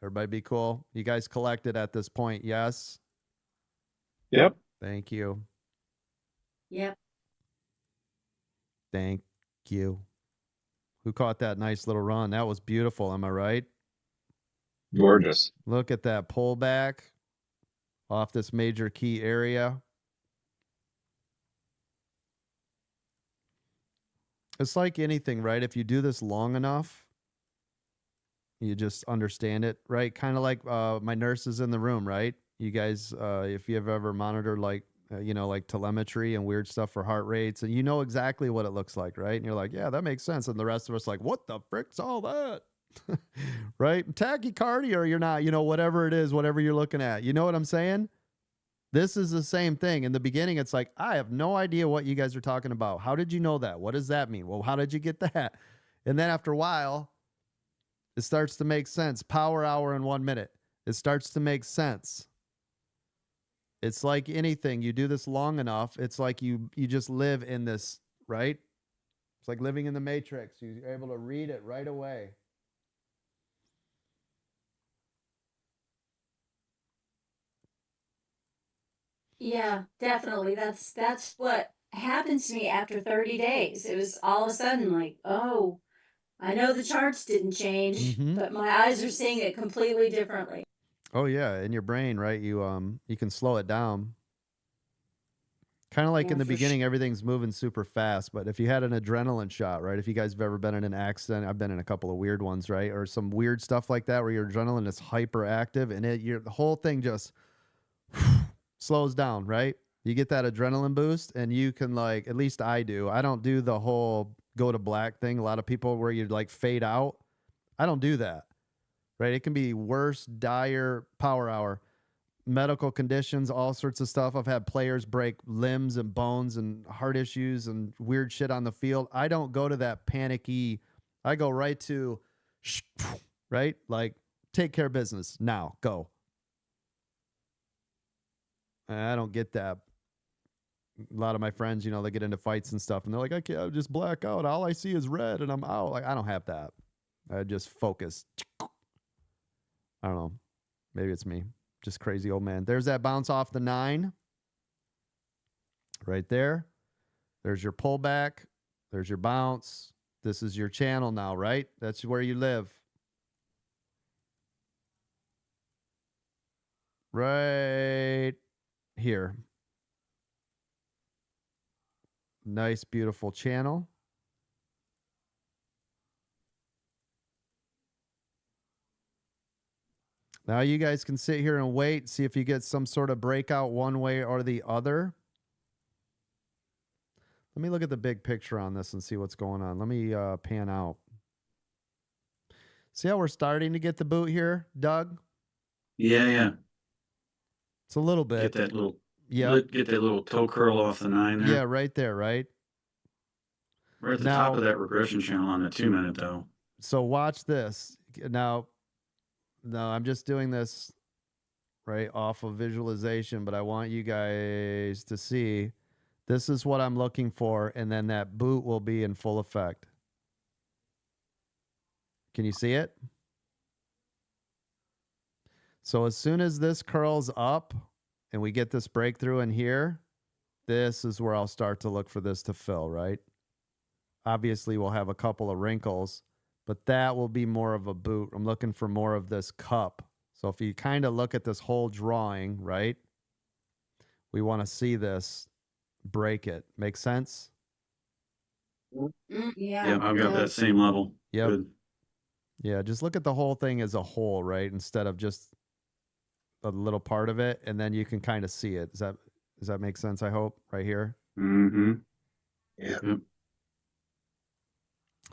Everybody be cool. You guys collected at this point. Yes. Yep. Thank you. Yep. Thank you. Who caught that nice little run? That was beautiful. Am I right? Gorgeous. Look at that pullback off this major key area. It's like anything, right? If you do this long enough, you just understand it, right? Kind of like my nurses in the room, right? You guys, if you have ever monitored like like telemetry and weird stuff for heart rates, and you know exactly what it looks like, right? And you're like, yeah, that makes sense. And the rest of us like, what the frick's all that? Right? Tachycardia, or you're not, whatever it is, whatever you're looking at. You know what I'm saying? This is the same thing. In the beginning, it's like, I have no idea what you guys are talking about. How did you know that? What does that mean? Well, how did you get that? And then after a while, it starts to make sense. Power hour in 1 minute. It starts to make sense. It's like anything. You do this long enough, it's like you just live in this, right? It's like living in the Matrix. You're able to read it right away. Yeah, definitely. That's what happens to me after 30 days. It was all of a sudden like, oh, I know the charts didn't change, Mhm. but my eyes are seeing it completely differently. Oh yeah, in your brain, right? You can slow it down. Kind of like Yeah, in the for beginning, everything's moving super fast. But if you had an adrenaline shot, right? If you guys have ever been in an accident, I've been in a couple of weird ones, right? Or some weird stuff like that where your adrenaline is hyperactive and the whole thing just slows down, right? You get that adrenaline boost and you can, like, at least I do. I don't do the whole go to black thing. A lot of people where you like fade out. I don't do that, right? It can be worse, dire power hour. Medical conditions, all sorts of stuff. I've had players break limbs and bones and heart issues and weird shit on the field. I don't go to that panicky. I go right to, right? Like, take care of business now. Go. I don't get that. A lot of my friends, they get into fights and stuff, and they're like, I can't, I just black out. All I see is red, and I'm out. Like, I don't have that. I just focus. I don't know. Maybe it's me. Just crazy old man. There's that bounce off the 9. Right there. There's your pullback. There's your bounce. This is your channel now, right? That's where you live. Right here. Nice, beautiful channel. Now you guys can sit here and wait, see if you get some sort of breakout one way or the other. Let me look at the big picture on this and see what's going on. Let me pan out. See how we're starting to get the boot here, Doug? Yeah. It's a little bit. Get that little toe curl off the 9 there. Yeah, right there, right? We're at the top of that regression channel on the 2 minute though. So watch this. Now, no, I'm just doing this right off of visualization, but I want you guys to see this is what I'm looking for, and then that boot will be in full effect. Can you see it? So as soon as this curls up and we get this breakthrough in here, this is where I'll start to look for this to fill, right? Obviously, we'll have a couple of wrinkles, but that will be more of a boot. I'm looking for more of this cup. So if you kind of look at this whole drawing, right, we want to see this break it. Make sense? Yeah. I've got that same level. Yep. Good. Yeah, just look at the whole thing as a whole, right, instead of just a little part of it, and then you can kind of see it. Does that make sense, I hope, right here? Mm-hmm. Yeah. Yep.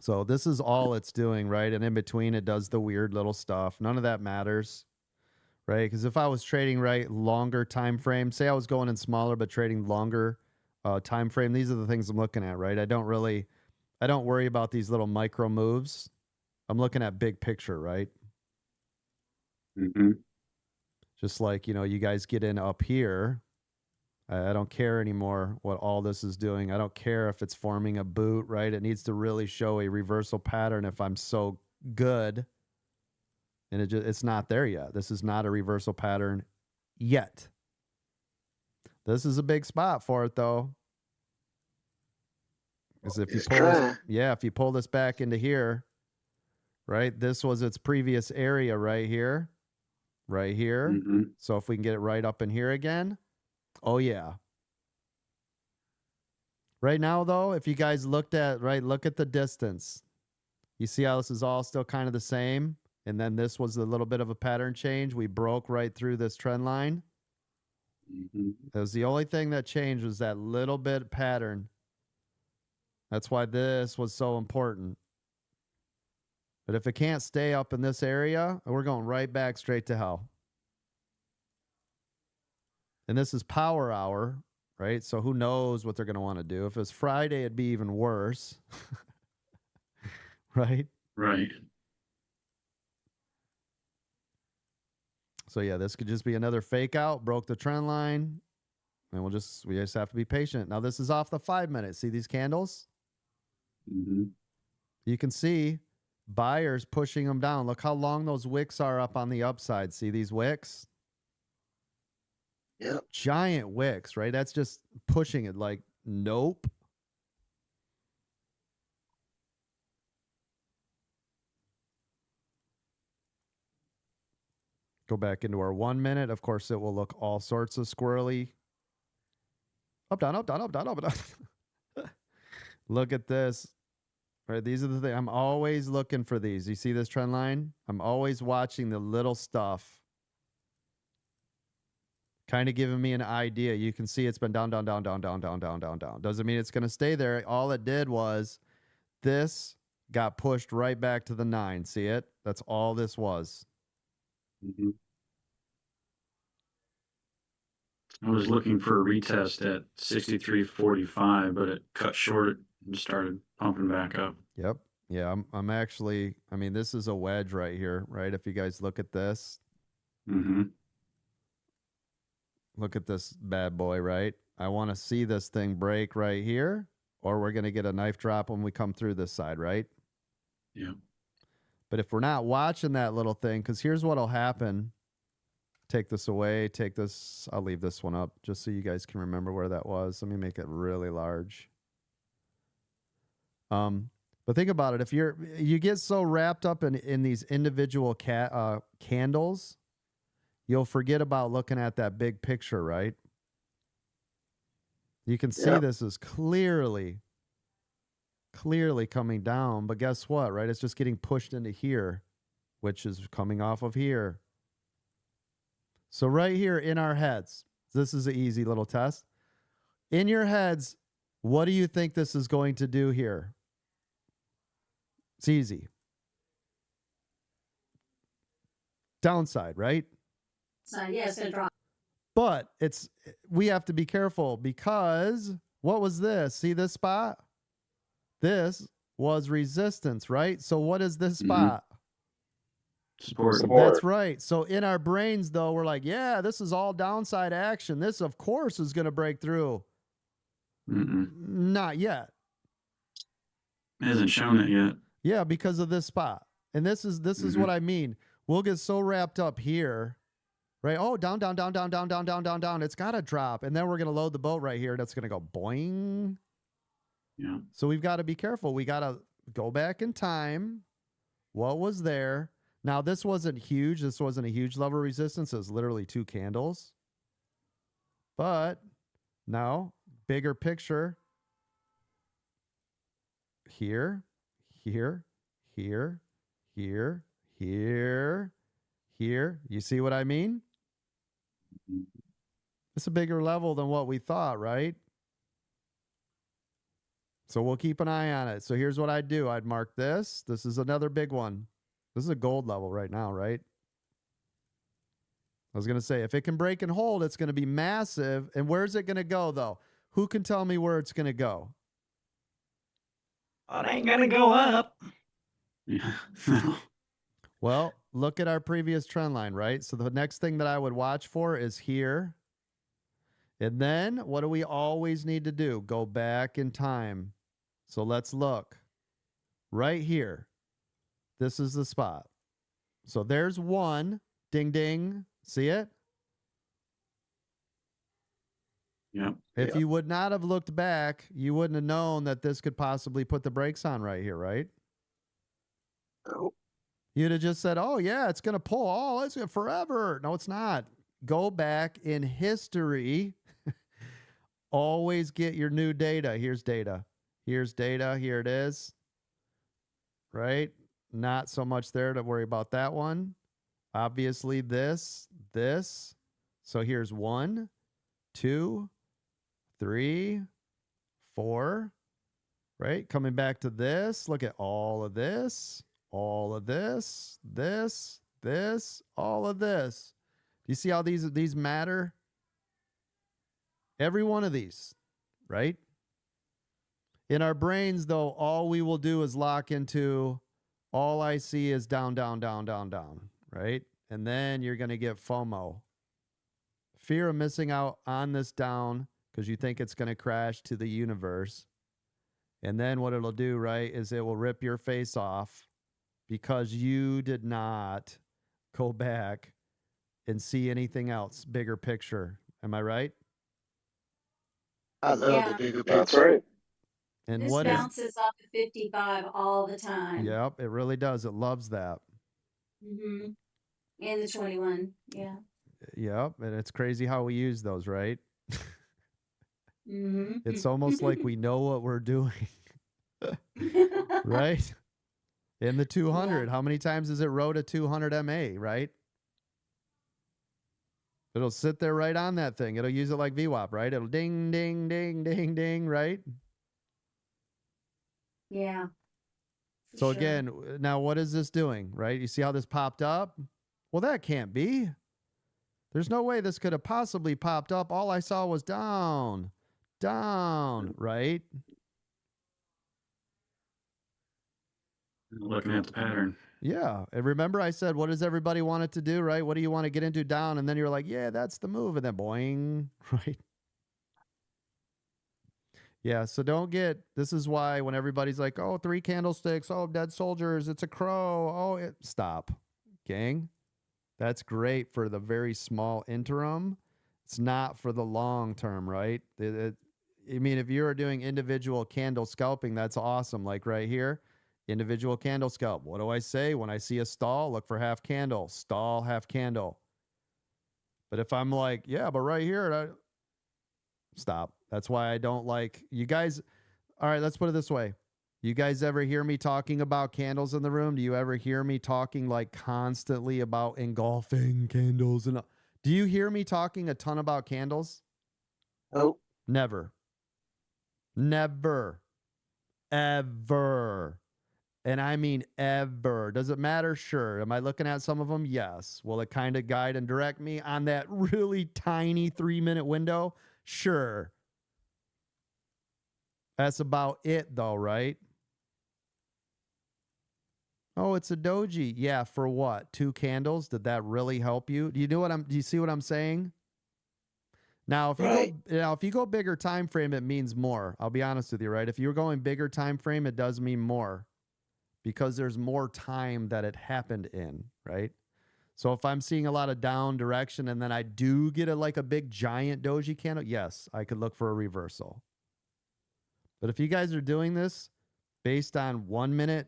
So this is all it's doing, right? And in between, it does the weird little stuff. None of that matters, right? Because if I was trading, right, longer time frame, say I was going in smaller but trading longer time frame, these are the things I'm looking at, right? I don't worry about these little micro moves. I'm looking at big picture, right? Mm-hmm. Just like, you guys get in up here. I don't care anymore what all this is doing. I don't care if it's forming a boot, right? It needs to really show a reversal pattern if I'm so good. And it's not there yet. This is not a reversal pattern yet. This is a big spot for it, though. Because if you pull this back into here, right? This was its previous area right here. Right here. Mm-hmm. So if we can get it right up in here again. Oh, yeah. Right now, though, if you guys look at the distance. You see how this is all still kind of the same? And then this was a little bit of a pattern change. We broke right through this trend line. Mhm. It was the only thing that changed was that little bit pattern. That's why this was so important. But if it can't stay up in this area, we're going right back straight to hell. And this is power hour, right? So who knows what they're going to want to do. If it's Friday, it'd be even worse. Right? Right. So yeah, this could just be another fake out, broke the trend line, and we just have to be patient. Now this is off the 5 minutes. See these candles? Mm-hmm. You can see buyers pushing them down. Look how long those wicks are up on the upside. See these wicks? Yep. Giant wicks, right? That's just pushing it like, nope. Go back into our 1 minute. Of course, it will look all sorts of squirrely. Up, down, up, down, up, down, up, down. Look at this. Right, these are the things. I'm always looking for these. You see this trend line? I'm always watching the little stuff. Kind of giving me an idea. You can see it's been down, down, down, down, down, down, down, down, down. Doesn't mean it's going to stay there. All it did was this got pushed right back to the 9. See it? That's all this was. Mm-hmm. I was looking for a retest at 63.45, but it cut short and started pumping back up. Yep. Yeah, I'm actually, I mean, this is a wedge right here, right? If you guys look at this. Mm-hmm. Look at this bad boy, right? I want to see this thing break right here, or we're going to get a knife drop when we come through this side, right? Yeah. But if we're not watching that little thing, because here's what'll happen. Take this away, take this. I'll leave this one up just so you guys can remember where that was. Let me make it really large. But think about it. If you get so wrapped up in these individual candles, you'll forget about looking at that big picture, right? You can see this is clearly coming down, but guess what, right? It's just getting pushed into here, which is coming off of here. So right here in our heads, this is an easy little test. In your heads, what do you think this is going to do here? It's easy. Downside, right? So yeah, it's gonna drop. But we have to be careful because what was this? See this spot? This was resistance, right? So what is this spot? Support. That's right. So in our brains, though, we're like, yeah, this is all downside action. This, of course, is going to break through. Not yet. It hasn't shown it yet. Yeah, because of this spot. And this is what I mean. We'll get so wrapped up here, right? Oh, down, down, down, down, down, down, down, down, down. It's got to drop. And then we're going to load the boat right here. That's going to go boing. Yeah. So we've got to be careful. We got to go back in time. What was there? Now, this wasn't huge. This wasn't a huge level of resistance. It was literally 2 candles. But now, bigger picture. Here, here, here, here, here, here. You see what I mean? It's a bigger level than what we thought, right? So we'll keep an eye on it. So here's what I'd do. I'd mark this. This is another big one. This is a gold level right now, right? I was going to say, if it can break and hold, it's going to be massive. And where's it going to go, though? Who can tell me where it's going to go? Well, it ain't gonna go up. Yeah. Well, look at our previous trend line, right? So the next thing that I would watch for is here. And then what do we always need to do? Go back in time. So let's look right here. This is the spot. So there's one. Ding, ding. See it? Yep. If you would not have looked back, you wouldn't have known that this could possibly put the brakes on right here, right? Oh. You'd have just said, oh, yeah, it's going to pull. Oh, it's forever. No, it's not. Go back in history. Always get your new data. Here's data. Here's data. Here it is. Right? Not so much there to worry about that one. Obviously, this. So here's 1, 2, 3, 4, right? Coming back to this, look at all of this, all of this, all of this. Do you see how these matter? Every one of these, right? In our brains, though, all we will do is lock into all I see is down, down, down, down, down, right? And then you're going to get FOMO. Fear of missing out on this down because you think it's going to crash to the universe. And then what it'll do, right, is it will rip your face off because you did not go back and see anything else, bigger picture. Am I right? I love Yeah. the bigger That's picture. right. And This what is? bounces off of 55 all the time. Yep, it really does. It loves that. Mm-hmm. And the 21. Yeah. Yep, and it's crazy how we use those, right? Mm-hmm. It's almost like we know what we're doing, right? In the 200, how many times has it wrote a 200 MA, right? It'll sit there right on that thing. It'll use it like VWAP, right? It'll ding, ding, ding, ding, ding, right? Yeah. So again, now what is this doing, right? You see how this popped up? Well, that can't be. There's no way this could have possibly popped up. All I saw was down, down, right? Looking at the pattern. Yeah. And remember I said, what does everybody want it to do, right? What do you want to get into down? And then you're like, yeah, that's the move. And then boing, right? Yeah. So don't get, this is why when everybody's like, oh, 3 candlesticks, oh, dead soldiers, it's a crow. Oh, stop, gang. That's great for the very small interim. It's not for the long term, right? I mean, if you're doing individual candle scalping, that's awesome. Like right here, individual candle scalp. What do I say? When I see a stall, look for half candle. Stall, half candle. But if I'm like, yeah, but right here, stop. That's why I don't like you guys. All right, let's put it this way. You guys ever hear me talking about candles in the room? Do you ever hear me talking like constantly about engulfing candles? And do you hear me talking a ton about candles? Oh, Never. Never. Ever. And I mean ever. Does it matter? Sure. Am I looking at some of them? Yes. Will it kind of guide and direct me on that really tiny 3-minute window? Sure. That's about it though, right? Oh, it's a doji. Yeah, for what? 2 candles? Did that really help you? Do you see what I'm saying? Now, if you go bigger time frame, it means more. I'll be honest with you, right? If you're going bigger time frame, it does mean more because there's more time that it happened in, right? So if I'm seeing a lot of down direction and then I do get like a big giant doji candle, yes, I could look for a reversal. But if you guys are doing this based on 1 minute,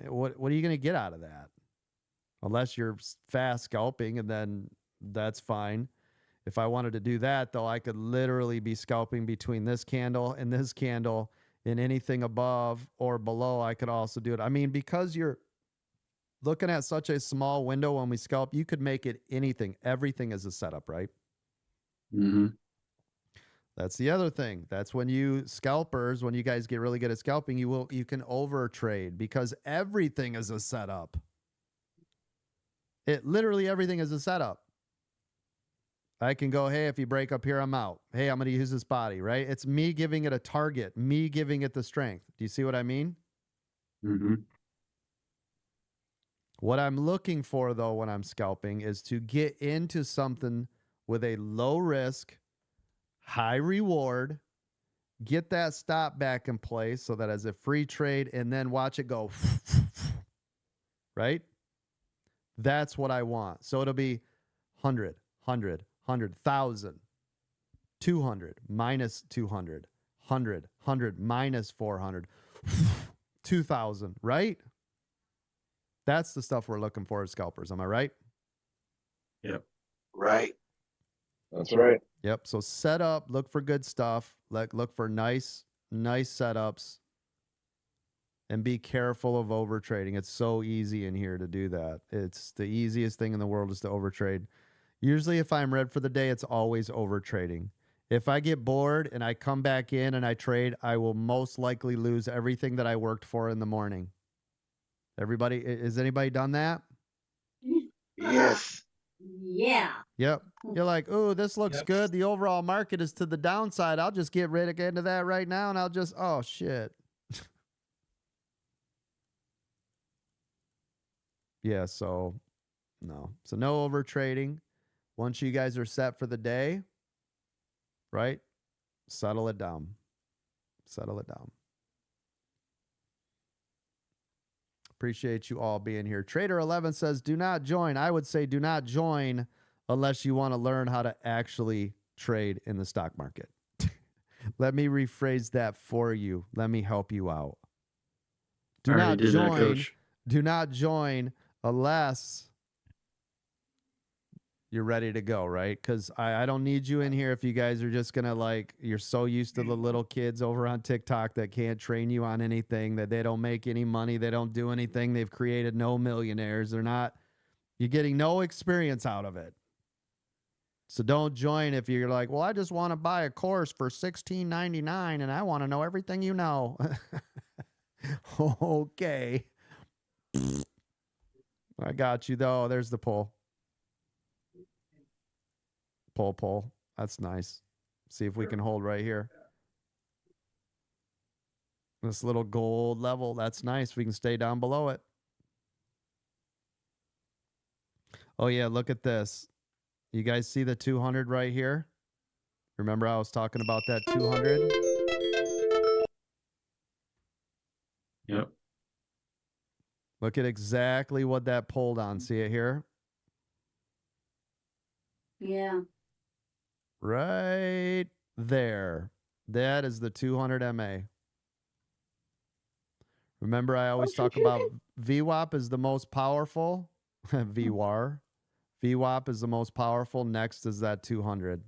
what are you going to get out of that? Unless you're fast scalping, and then that's fine. If I wanted to do that, though, I could literally be scalping between this candle and anything above or below, I could also do it. I mean, because you're looking at such a small window when we scalp, you could make it anything. Everything is a setup, right? Mm-hmm. That's the other thing. That's when you scalpers, when you guys get really good at scalping, you can over trade because everything is a setup. Literally everything is a setup. I can go, hey, if you break up here, I'm out. Hey, I'm going to use this body, right? It's me giving it a target, me giving it the strength. Do you see what I mean? Mm-hmm. What I'm looking for, though, when I'm scalping is to get into something with a low risk, high reward, get that stop back in place so that as a free trade and then watch it go, right? That's what I want. So it'll be 100, 100, 100,000, 200 minus 200, 100, 100 minus 400, 2,000, right? That's the stuff we're looking for as scalpers. Am I right? Yep. right. That's right. Yep. So set up, look for good stuff, look for nice setups, and be careful of overtrading. It's so easy in here to do that. It's the easiest thing in the world is to overtrade. Usually if I'm red for the day, it's always over trading. If I get bored and I come back in and I trade, I will most likely lose everything that I worked for in the morning. Everybody, has anybody done that? Yes. Yeah. Yep. You're like, oh, this looks Yep. good. The overall market is to the downside. I'll just get rid of that right now and I'll just, oh, shit. Yeah, so no. So no over trading. Once you guys are set for the day, right? Settle it down. Settle it down. Appreciate you all being here. Trader11 says, do not join. I would say do not join unless you want to learn how to actually trade in the stock market. Let me rephrase that for you. Let me help you out. Do I already not did that, join. Coach. Do not join unless you're ready to go, right? Because I don't need you in here if you guys are just going to like, you're so used to the little kids over on TikTok that can't train you on anything, that they don't make any money, they don't do anything, they've created no millionaires, you're getting no experience out of it. So don't join if you're like, well, I just want to buy a course for $16.99 and I want to know everything you know. Okay. I got you though. There's the pull. Pull. That's nice. See if we can hold right here. This little gold level. That's nice. We can stay down below it. Oh, yeah. Look at this. You guys see the 200 right here? Remember I was talking about that 200? Yep. Look at exactly what that pulled on. See it here? Yeah. Right there. That is the 200 MA. Remember, I always talk about VWAP is the most powerful. VWAR. VWAP is the most powerful. Next is that 200.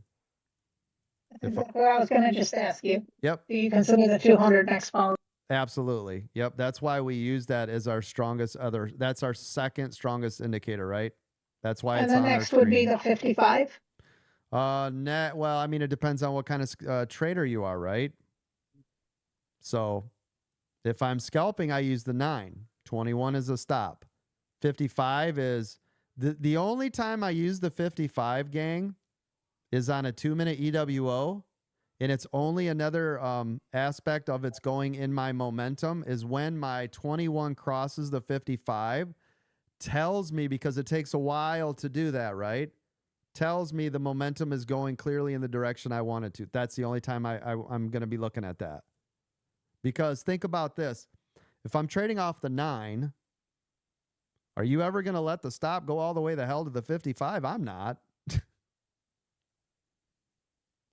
That's exactly what I was going to just ask you. Yep. Do you consider the 200 next power? Absolutely. Yep. That's why we use that as our strongest that's our second strongest indicator, right? That's why And it's the on our next would be screen. the 55? Well, I mean, it depends on what kind of trader you are, right? So if I'm scalping, I use the 9. 21 is a stop. 55 is the only time I use the 55, gang, is on a 2-minute EWO. And it's only another aspect of it's going in my momentum is when my 21 crosses the 55, tells me, because it takes a while to do that, right? Tells me the momentum is going clearly in the direction I want it to. That's the only time I'm going to be looking at that. Because think about this. If I'm trading off the 9, are you ever going to let the stop go all the way the hell to the 55? I'm not.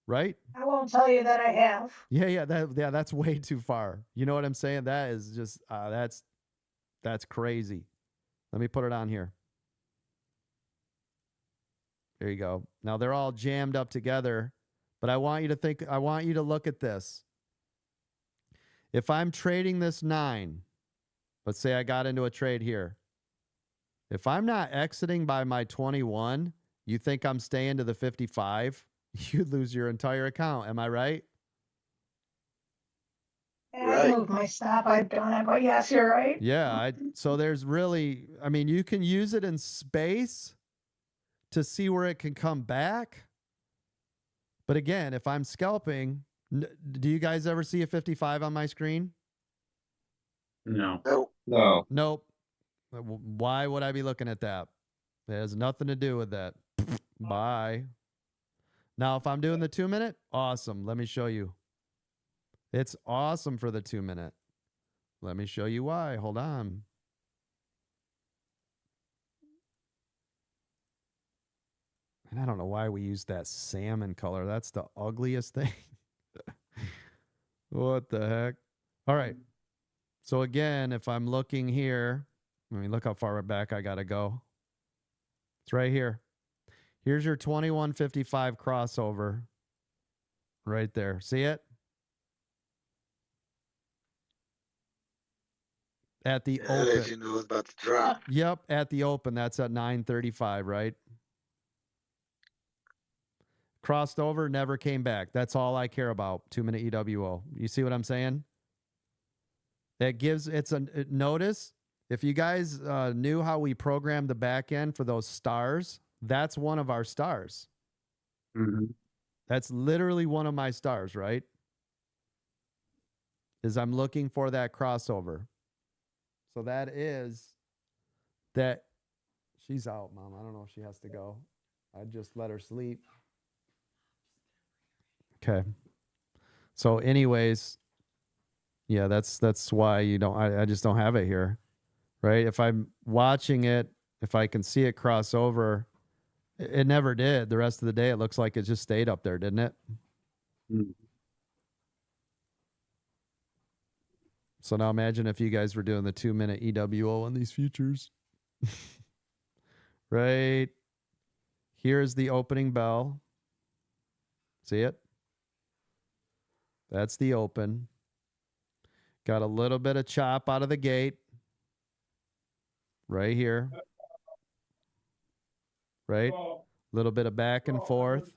Right? I won't tell you that I have. Yeah, that's way too far. You know what I'm saying? That is just that's crazy. Let me put it on here. There you go. Now they're all jammed up together, but I want you to look at this. If I'm trading this 9, let's say I got into a trade here. If I'm not exiting by my 21, you think I'm staying to the 55? You'd lose your entire account. Am I right? I moved my stop. I've done it, but yes, you're right. Yeah. So there's really, I mean, you can use it in space to see where it can come back. But again, if I'm scalping, do you guys ever see a 55 on my screen? No. No. Nope. Why would I be looking at that? It has nothing to do with that. Bye. Now, if I'm doing the 2-minute, awesome. Let me show you. It's awesome for the 2-minute. Let me show you why. Hold on. And I don't know why we use that salmon color. That's the ugliest thing. What the heck? All right. So again, if I'm looking here, I mean, look how far back I got to go. It's right here. Here's your 2155 crossover right there. See it? At the open. Let you know it's about to drop. Yep, at the open. That's at 9:35, right? crossed over, never came back. That's all I care about. 2-minute EWO. You see what I'm saying? It gives notice. If you guys knew how we programmed the back end for those stars, that's one of our stars. Mm-hmm. That's literally one of my stars, right? Is I'm looking for that crossover. So that is that. She's out, Mom. I don't know if she has to go. I just let her sleep. Okay. So anyways, yeah, that's why you don't, I just don't have it here, right? If I'm watching it, if I can see it cross over, it never did. The rest of the day, it looks like it just stayed up there, didn't it? Mm-hmm. So now imagine if you guys were doing the 2-minute EWO on these futures. Right. Here's the opening bell. See it? That's the open. Got a little bit of chop out of the gate. Right here. Right? A little bit of back and forth.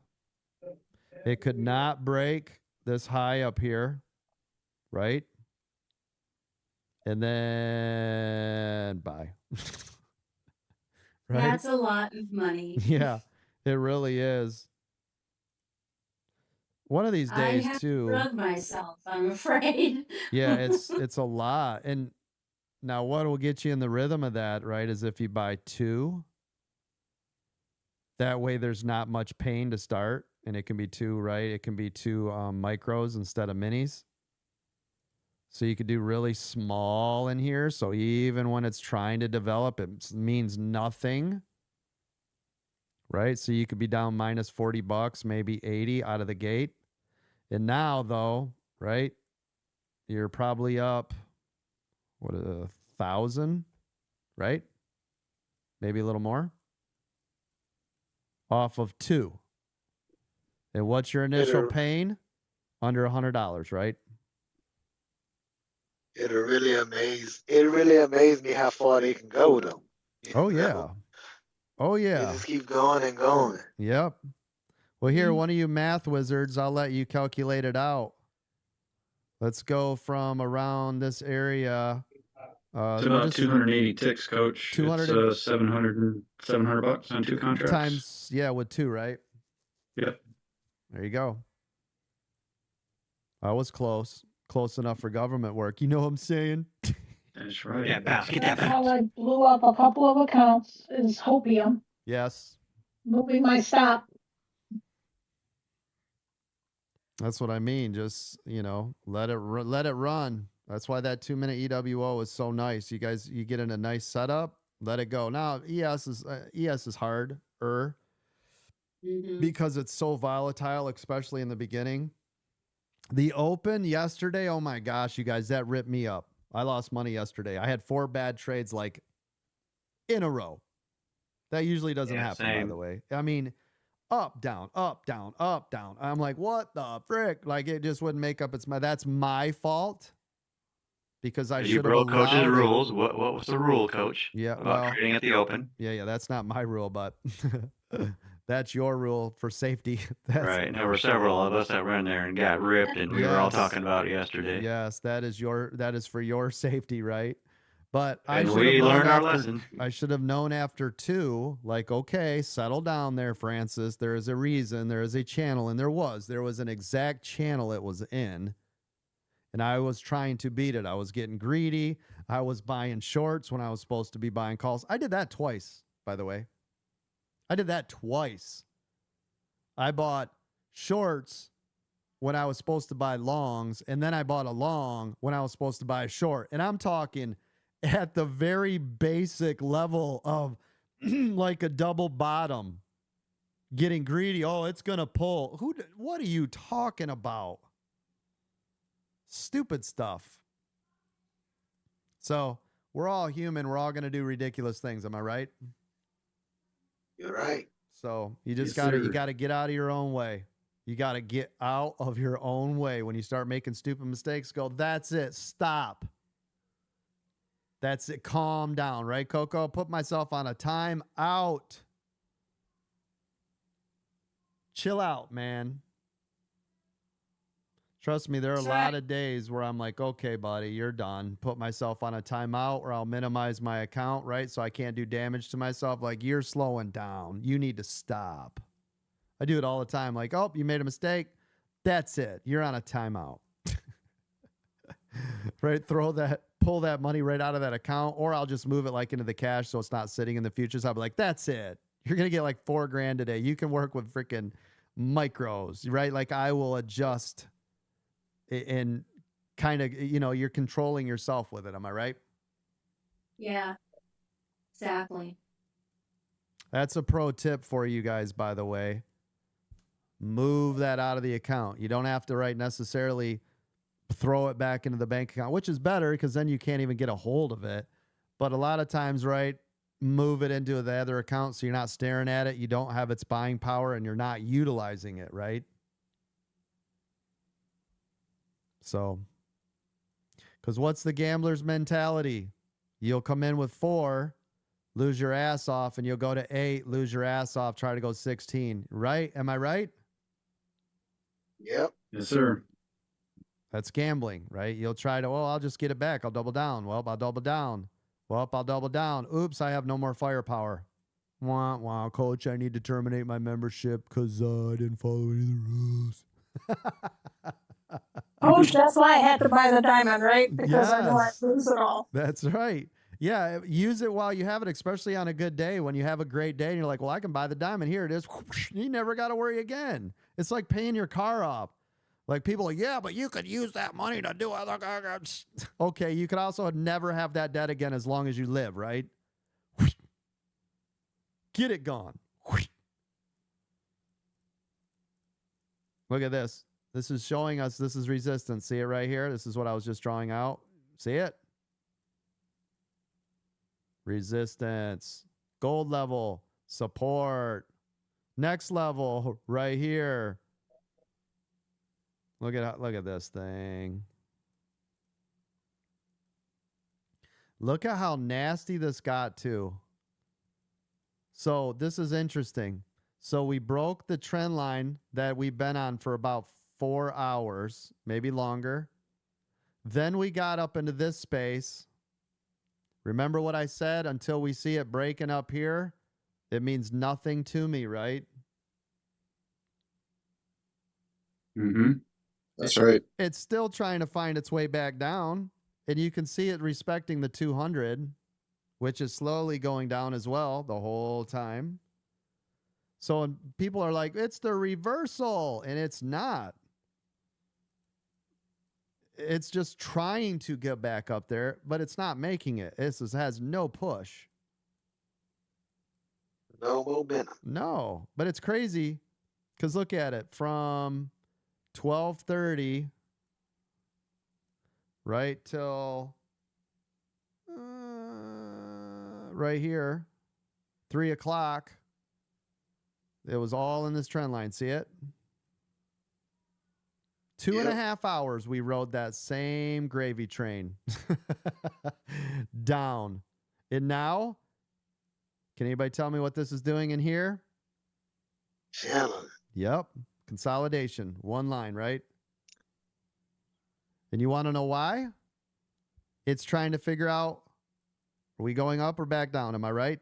It could not break this high up here. Right? And then bye. Right? That's a lot of money. Yeah, it really is. One of these days, I have too. to drug myself, I'm afraid. Yeah, it's a lot. And now what will get you in the rhythm of that, right, is if you buy 2. That way there's not much pain to start, and it can be 2, right? It can be 2 micros instead of minis. So you could do really small in here. So even when it's trying to develop, it means nothing. Right? So you could be down minus $40, maybe 80 out of the gate. And now, though, right, you're probably up, 1,000, right? Maybe a little more. Off of 2. And what's your initial pain? Under $100, right? It really amazed me how far they can go, though. Oh, yeah. Oh, They yeah. just keep going and going. Yep. Well, here, one of you math wizards, I'll let you calculate it out. Let's go from around this area. It's about 280 ticks, Coach. 200 It's $700 on 2 contracts. Times, yeah, with 2, right? Yep. There you go. I was close. Close enough for government work. You know what I'm saying? That's right. Yeah, bounce. Get that How bounce. I blew up a couple of accounts is hopium. Yes. Moving my stop. That's what I mean. Just, let it run. That's why that 2-minute EWO is so nice. You guys, you get in a nice setup, let it go. Now, ES is harder because it's so volatile, especially in the beginning. The open yesterday, oh my gosh, you guys, that ripped me up. I lost money yesterday. I had 4 bad trades like in a row. That usually doesn't happen, by the way. I mean, up, down, up, down, up, down. I'm like, what the frick? Like, it just wouldn't make up that's my fault because I should have broke coach's allowed it. rules. What was the rule, Coach? Yeah, about trading at the open. Yeah, that's not my rule, but that's your rule for safety. That's, Right. There were several of us that were in there and got ripped, and we were all talking about it yesterday. Yes, that is for your safety, right? But And we learned our lesson. I should have known after 2, like, okay, settle down there, Francis. There is a reason, there is a channel, and there was an exact channel it was in. And I was trying to beat it. I was getting greedy. I was buying shorts when I was supposed to be buying calls. I did that twice, by the way. I did that twice. I bought shorts when I was supposed to buy longs, and then I bought a long when I was supposed to buy a short. And I'm talking at the very basic level of like a double bottom, getting greedy. Oh, it's going to pull. What are you talking about? Stupid stuff. So we're all human. We're all going to do ridiculous things. Am I right? You're right. So you just you got to get out of your own way. You got to get out of your own way. When you start making stupid mistakes, go, that's it. Stop. That's it. Calm down, right, Coco? Put myself on a time out. Chill out, man. Trust me, there are a That's lot right. of days where I'm like, okay, buddy, you're done. Put myself on a timeout or I'll minimize my account, right? So I can't do damage to myself. Like, you're slowing down. You need to stop. I do it all the time. Like, oh, you made a mistake. That's it. You're on a timeout. Right? Pull that money right out of that account, or I'll just move it like into the cash so it's not sitting in the future. So I'll be like, that's it. You're going to get like $4,000 today. You can work with freaking micros, right? Like, I will adjust and kind of, you're controlling yourself with it. Am I right? Yeah, exactly. That's a pro tip for you guys, by the way. Move that out of the account. You don't have to necessarily throw it back into the bank account, which is better because then you can't even get a hold of it. But a lot of times, move it into the other account so you're not staring at it. You don't have its buying power and you're not utilizing it, right? So, because what's the gambler's mentality? You'll come in with 4, lose your ass off, and you'll go to 8, lose your ass off, try to go 16, right? Am I right? Yep. Yes, sir. That's gambling, right? You'll try to, I'll just get it back. I'll double down. Well, I'll double down. Well, I'll double down. Oops, I have no more firepower. Wah, wah, coach, I need to terminate my membership because I didn't follow any of the rules. Oh, that's why I had to buy the diamond, right? Because I know I Yes. lose it all. That's right. Yeah, use it while you have it, especially on a good day. When you have a great day and you're like, well, I can buy the diamond. Here it is. You never got to worry again. It's like paying your car off. Like, people are like, yeah, but you could use that money to do other. Okay, you could also never have that debt again as long as you live, right? Get it gone. Look at this. This is showing us this is resistance. See it right here? This is what I was just drawing out. See it? Resistance. Gold level. Support. Next level right here. Look at this thing. Look at how nasty this got to. So this is interesting. So we broke the trend line that we've been on for about 4 hours, maybe longer. Then we got up into this space. Remember what I said? Until we see it breaking up here, it means nothing to me, right? Mm-hmm. That's right. It's still trying to find its way back down. And you can see it respecting the 200, which is slowly going down as well the whole time. So when people are like, it's the reversal, and it's not. It's just trying to get back up there, but it's not making it. It has no push. No momentum. No, but it's crazy because look at it from 12:30 right till right here, 3 o'clock. It was all in this trend line. See it? 2.5 hours we rode that same gravy train down. And now, can anybody tell me what this is doing in here? Challenge. Yep. Consolidation. One line, right? And you want to know why? It's trying to figure out, are we going up or back down? Am I right?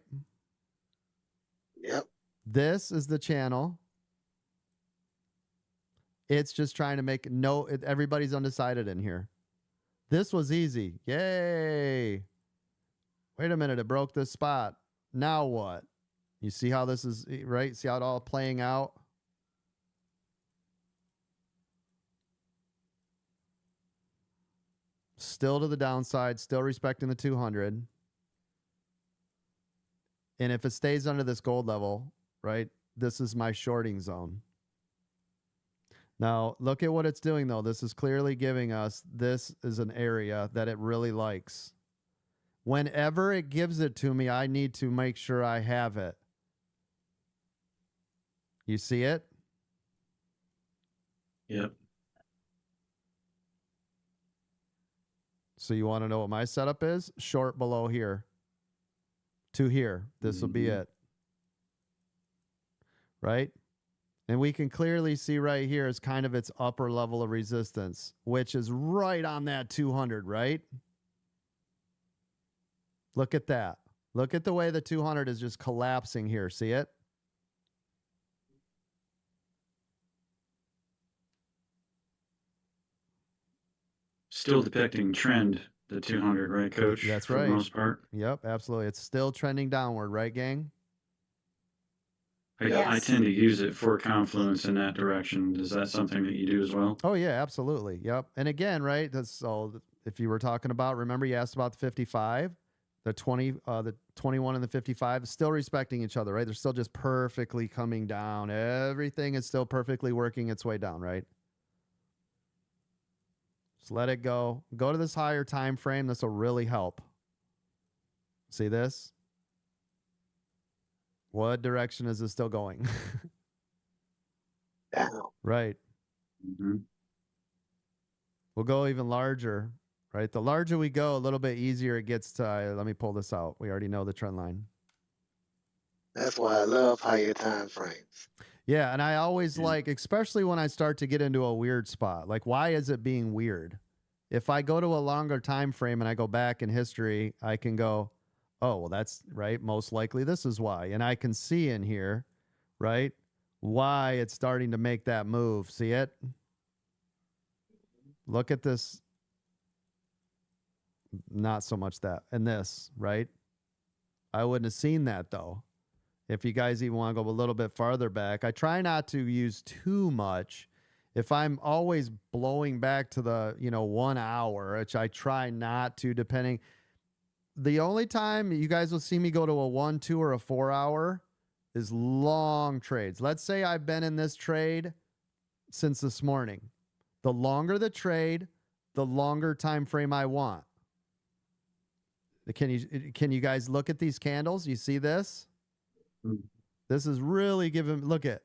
Yep. This is the channel. It's just trying to make everybody's undecided in here. This was easy. Yay. Wait a minute. It broke this spot. Now what? You see how this is, right? See how it all playing out? Still to the downside, still respecting the 200. And if it stays under this gold level, right, this is my shorting zone. Now, look at what it's doing, though. This is clearly giving us this is an area that it really likes. Whenever it gives it to me, I need to make sure I have it. You see it? Yep. So you want to know what my setup is? Short below here to here. This will be it. Right? And we can clearly see right here is kind of its upper level of resistance, which is right on that 200, right? Look at that. Look at the way the 200 is just collapsing here. See it? Still depicting trend, the 200, right, Coach? That's For right. the most part. Yep, absolutely. It's still trending downward, right, gang? I tend to use it for confluence in that direction. Is that something that you do as well? Oh yeah, absolutely. Yep. And again, right? That's all. If you were talking about, remember you asked about the 55, the 20, the 21, and the 55, still respecting each other, right? They're still just perfectly coming down. Everything is still perfectly working its way down, right? Just let it go. Go to this higher time frame. This will really help. See this? What direction is it still going? Down. Right. Mm-hmm. We'll go even larger, right? The larger we go, a little bit easier it gets to. Let me pull this out. We already know the trend line. That's why I love higher time frames. Yeah, and I always like, especially when I start to get into a weird spot. Like, why is it being weird? If I go to a longer time frame and I go back in history, I can go, oh, well, that's right. Most likely this is why. And I can see in here, right, why it's starting to make that move. See it? Look at this. Not so much that. And this, right? I wouldn't have seen that, though. If you guys even want to go a little bit farther back, I try not to use too much. If I'm always blowing back to the, 1 hour, which I try not to, depending. The only time you guys will see me go to a 1, 2, or a 4 hour is long trades. Let's say I've been in this trade since this morning. The longer the trade, the longer time frame I want. Can you guys look at these candles? You see this? This is really giving, look at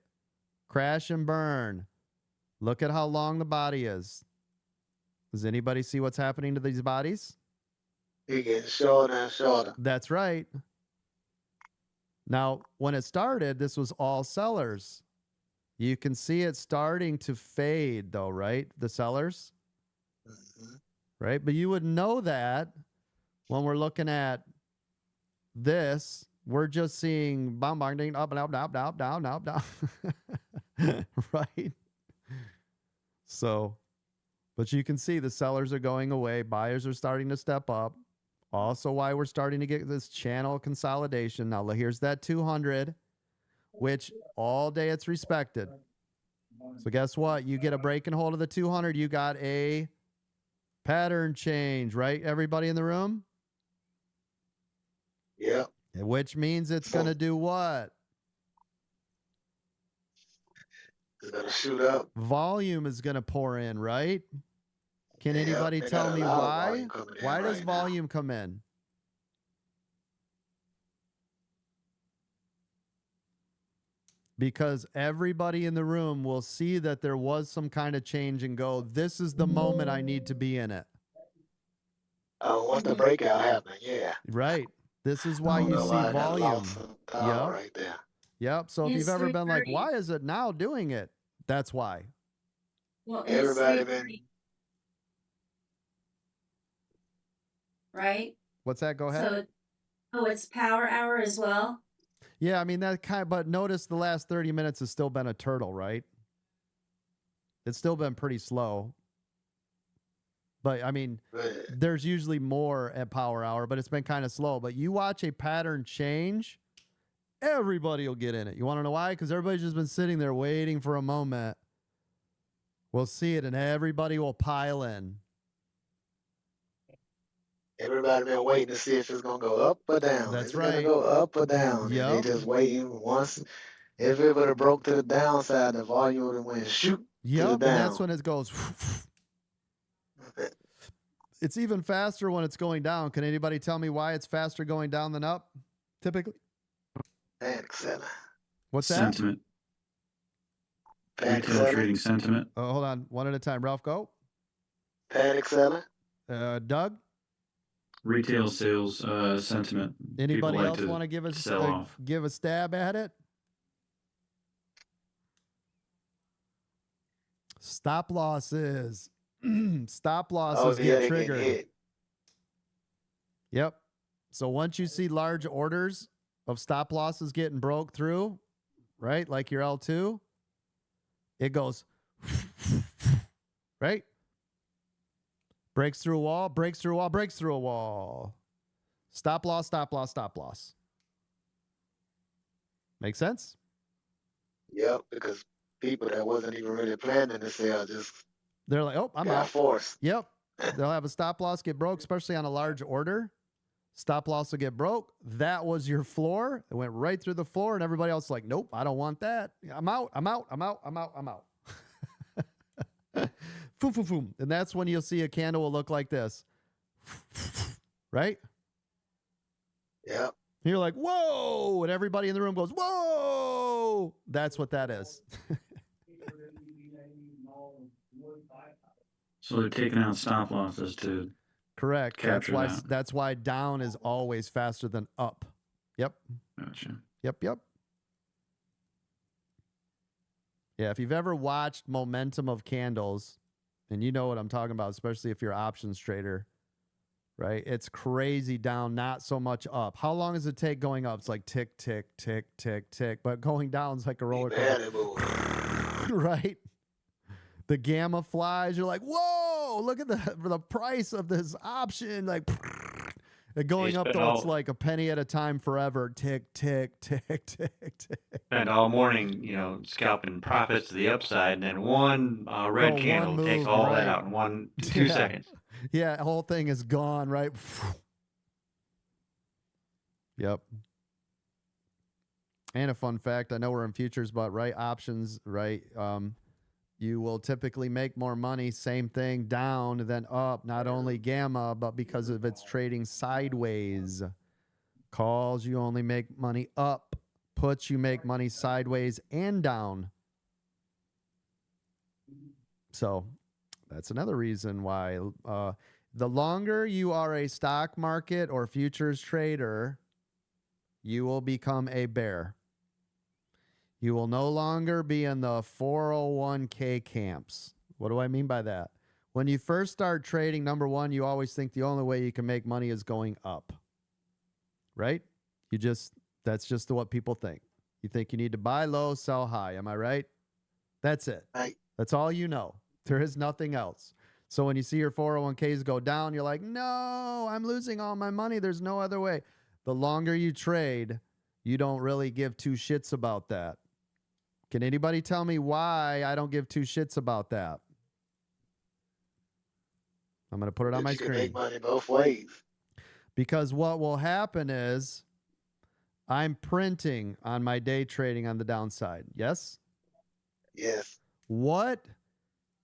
crash and burn. Look at how long the body is. Does anybody see what's happening to these bodies? It getting shorter and shorter. That's right. Now, when it started, this was all sellers. You can see it starting to fade, though, right? The sellers, right? But you would know that when we're looking at this. We're just seeing bang, bang, ding, up and up, down, down, down, down, down. Right? So, but you can see the sellers are going away. Buyers are starting to step up. Also why we're starting to get this channel consolidation. Now, here's that 200, which all day it's respected. So guess what? You get a break and hold of the 200. You got a pattern change, right? Everybody in the room? Yep. Which means it's going to do what? It's going to shoot up. Volume is going to pour in, right? Can Yep, anybody they tell got a me lot of why? volume coming in Why does right now. volume come in? Because everybody in the room will see that there was some kind of change and go, this is the moment I need to be in it. Oh, once the breakout happened, yeah. Right. This is why I don't you know see why that volume. lost some power right there. Yep. So if It's you've ever been like, 3:30. why is it now doing it? That's why. Well, it's Everybody 3:30, been right? What's that? Go ahead. So, it's power hour as well. Yeah, I mean that kind of, but notice the last 30 minutes has still been a turtle, right? It's still been pretty slow. But I mean, there's usually more at power hour, but it's been kind of slow. But you watch a pattern change, everybody will get in it. You want to know why? Because everybody's just been sitting there waiting for a moment. We'll see it and everybody will pile in. everybody been waiting to see if it's gonna go up or down. That's Is it right. gonna go up or down? And they Yep. just waiting. Once if it would have broke to the downside, the volume would have went shoot to the Yep, and down. that's when it goes. It's even faster when it's going down. Can anybody tell me why it's faster going down than up? Typically, Panic selling. what's that? Sentiment. Panic Retail selling. trading sentiment. Oh, hold on, one at a time. Ralph, go. Panic selling. Doug. Retail sales sentiment. Anybody People like else to want to give sell off. give a stab at it? Stop losses. Stop Oh losses yeah, get they getting triggered. hit. Yep. So once you see large orders of stop losses getting broke through, right? Like your L2, it goes, right? Breaks through a wall, breaks through a wall, breaks through a wall. Stop loss, stop loss, stop loss. Make sense? Yep, because people that wasn't even really planning to sell just They're like, oh, I'm got out. forced. Yep. They'll have a stop loss get broke, especially on a large order. Stop loss will get broke. That was your floor. It went right through the floor, and everybody else is like, nope, I don't want that. I'm out. I'm out. I'm out. I'm out. I'm out. Foom, foom, foom. And that's when you'll see a candle will look like this. Right? Yep. You're like, whoa. And everybody in the room goes, whoa. That's what that is. So they're taking out stop losses to Correct. capture that. That's why down is always faster than up. Yep. Gotcha. Yep. Yeah, if you've ever watched momentum of candles, and you know what I'm talking about, especially if you're an options trader, right? It's crazy down, not so much up. How long does it take going up? It's like tick, tick, tick, tick, tick. But going down is like a roller coaster. Right? The gamma flies. You're like, whoa, look at the price of this option. Like, and going up though, it's like a penny at a time forever. Tick, tick, tick, tick, tick. Spend all morning, scalping profits to the upside, and then one red candle one takes move, all right. that out in 2 Yeah. seconds. Yeah, the whole thing is gone, right? Yep. And a fun fact, I know we're in futures, but right, options, right? You will typically make more money, same thing, down than up, not only gamma, but because of its trading sideways. Calls, you only make money up. Puts, you make money sideways and down. So that's another reason why the longer you are a stock market or futures trader, you will become a bear. You will no longer be in the 401k camps. What do I mean by that? When you first start trading, number one, you always think the only way you can make money is going up. Right? That's just what people think. You think you need to buy low, sell high. Am I right? That's it. Right. That's all you know. There is nothing else. So when you see your 401ks go down, you're like, no, I'm losing all my money. There's no other way. The longer you trade, you don't really give two shits about that. Can anybody tell me why I don't give two shits about that? I'm going to put it on my You can screen. make money both ways. Because what will happen is I'm printing on my day trading on the downside. Yes? Yes. What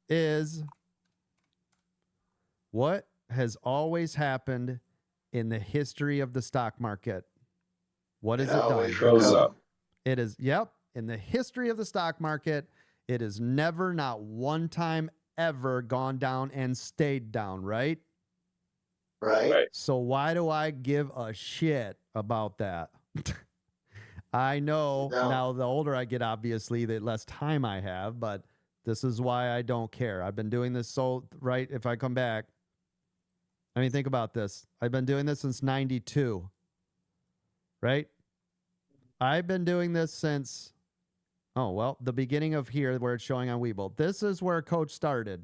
has always happened in the history of the stock market? What has it done? Goes up. It is, yep. In the history of the stock market, it has never, not one time ever gone down and stayed down, right? Right. So why do I give a shit about that? I know now the older I get, obviously, the less time I have, but this is why I don't care. I've been doing this right? If I come back, I mean, think about this. I've been doing this since 92, right? I've been doing this since, the beginning of here where it's showing on Webull. This is where Coach started.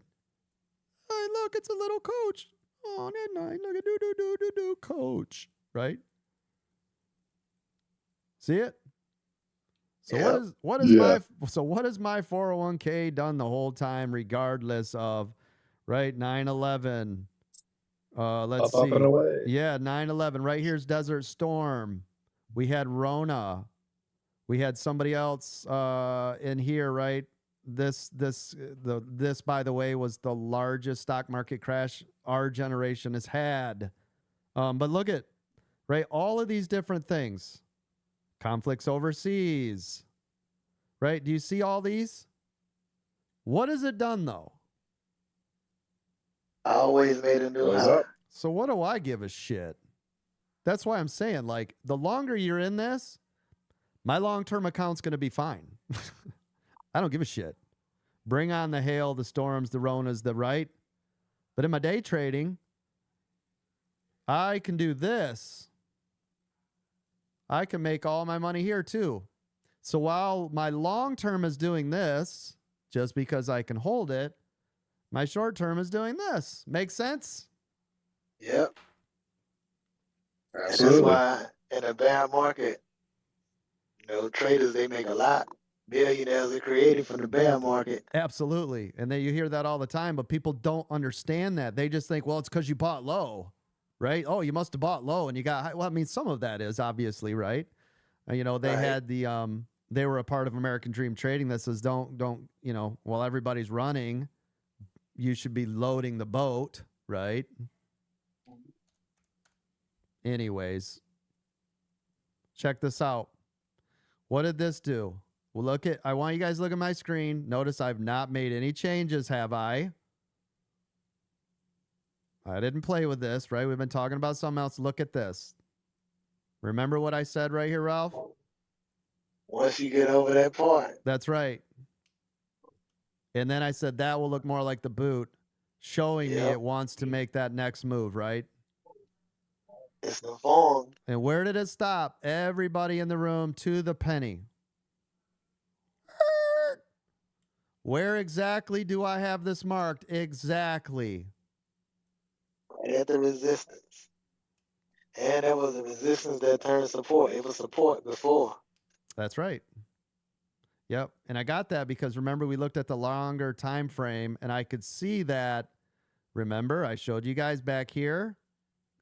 Hey, look, it's a little Coach. Oh, look at do Coach, right? See it? So what is my 401k done the whole time, regardless of, right? 9/11. Let's see. Up and away. Yeah, 9/11. Right here's Desert Storm. We had Rona. We had somebody else in here, right? This by the way was the largest stock market crash our generation has had. But look at, right, all of these different things. Conflicts overseas. Right? Do you see all these? What has it done though? I always made a new high. So what do I give a shit? That's why I'm saying, like, the longer you're in this, my long-term account's going to be fine. I don't give a shit. Bring on the hail, the storms, the Ronas, the right. But in my day trading, I can do this. I can make all my money here too. So while my long term is doing this, just because I can hold it, my short term is doing this. Makes sense? Yep. And that's Absolutely. why in a bear market, traders, they make a lot. Billionaires are created from the bear market. Absolutely. And then you hear that all the time, but people don't understand that. They just think, well, it's because you bought low, right? Oh, you must have bought low and you got high. Well, I mean, some of that is obviously, right? They Right. had they were a part of American Dream Trading that says, don't, while everybody's running, you should be loading the boat, right? Anyways, check this out. What did this do? Well, I want you guys to look at my screen. Notice I've not made any changes, have I? I didn't play with this, right? We've been talking about something else. Look at this. Remember what I said right here, Ralph? Once you get over that point, That's right. And then I said that will look more like the boot, showing me Yep. it wants to make that next move, right? it's the form. And where did it stop? Everybody in the room to the penny. Where exactly do I have this marked? Exactly. Right at the resistance. And that was a resistance that turned support. It was support before. That's right. Yep. And I got that because remember we looked at the longer time frame and I could see that. Remember, I showed you guys back here.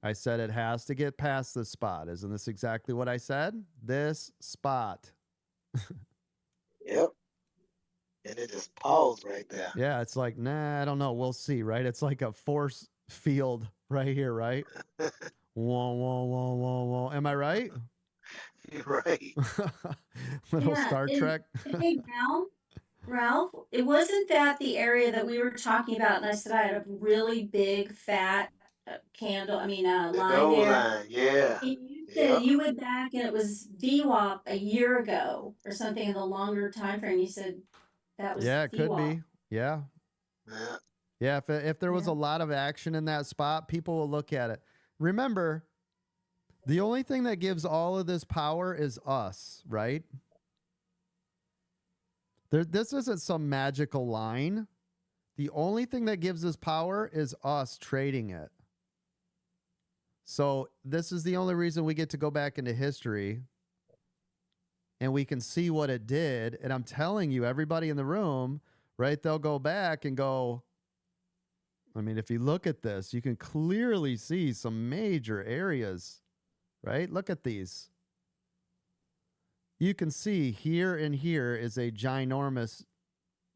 I said it has to get past this spot. Isn't this exactly what I said? This spot. Yep. And it just paused right there. Yeah, it's like, nah, I don't know. We'll see, right? It's like a force field right here, right? Whoa, whoa, whoa, whoa, whoa. Am I right? You're right. Little Yeah, Star and Trek. hey, Ralph, it wasn't that the area that we were talking about, and I said I had a really big fat The line goal there. line. Yeah. And you Yep. said you went back and it was VWAP a year ago or something in the longer time frame. You said that was Yeah, it could VWAP. be. Yeah. Yeah. Yeah, if there was Yeah. a lot of action in that spot, people will look at it. Remember, the only thing that gives all of this power is us, right? This isn't some magical line. The only thing that gives us power is us trading it. So this is the only reason we get to go back into history and we can see what it did. And I'm telling you, everybody in the room, right, they'll go back and go, I mean, if you look at this, you can clearly see some major areas, right? Look at these. You can see here and here is a ginormous,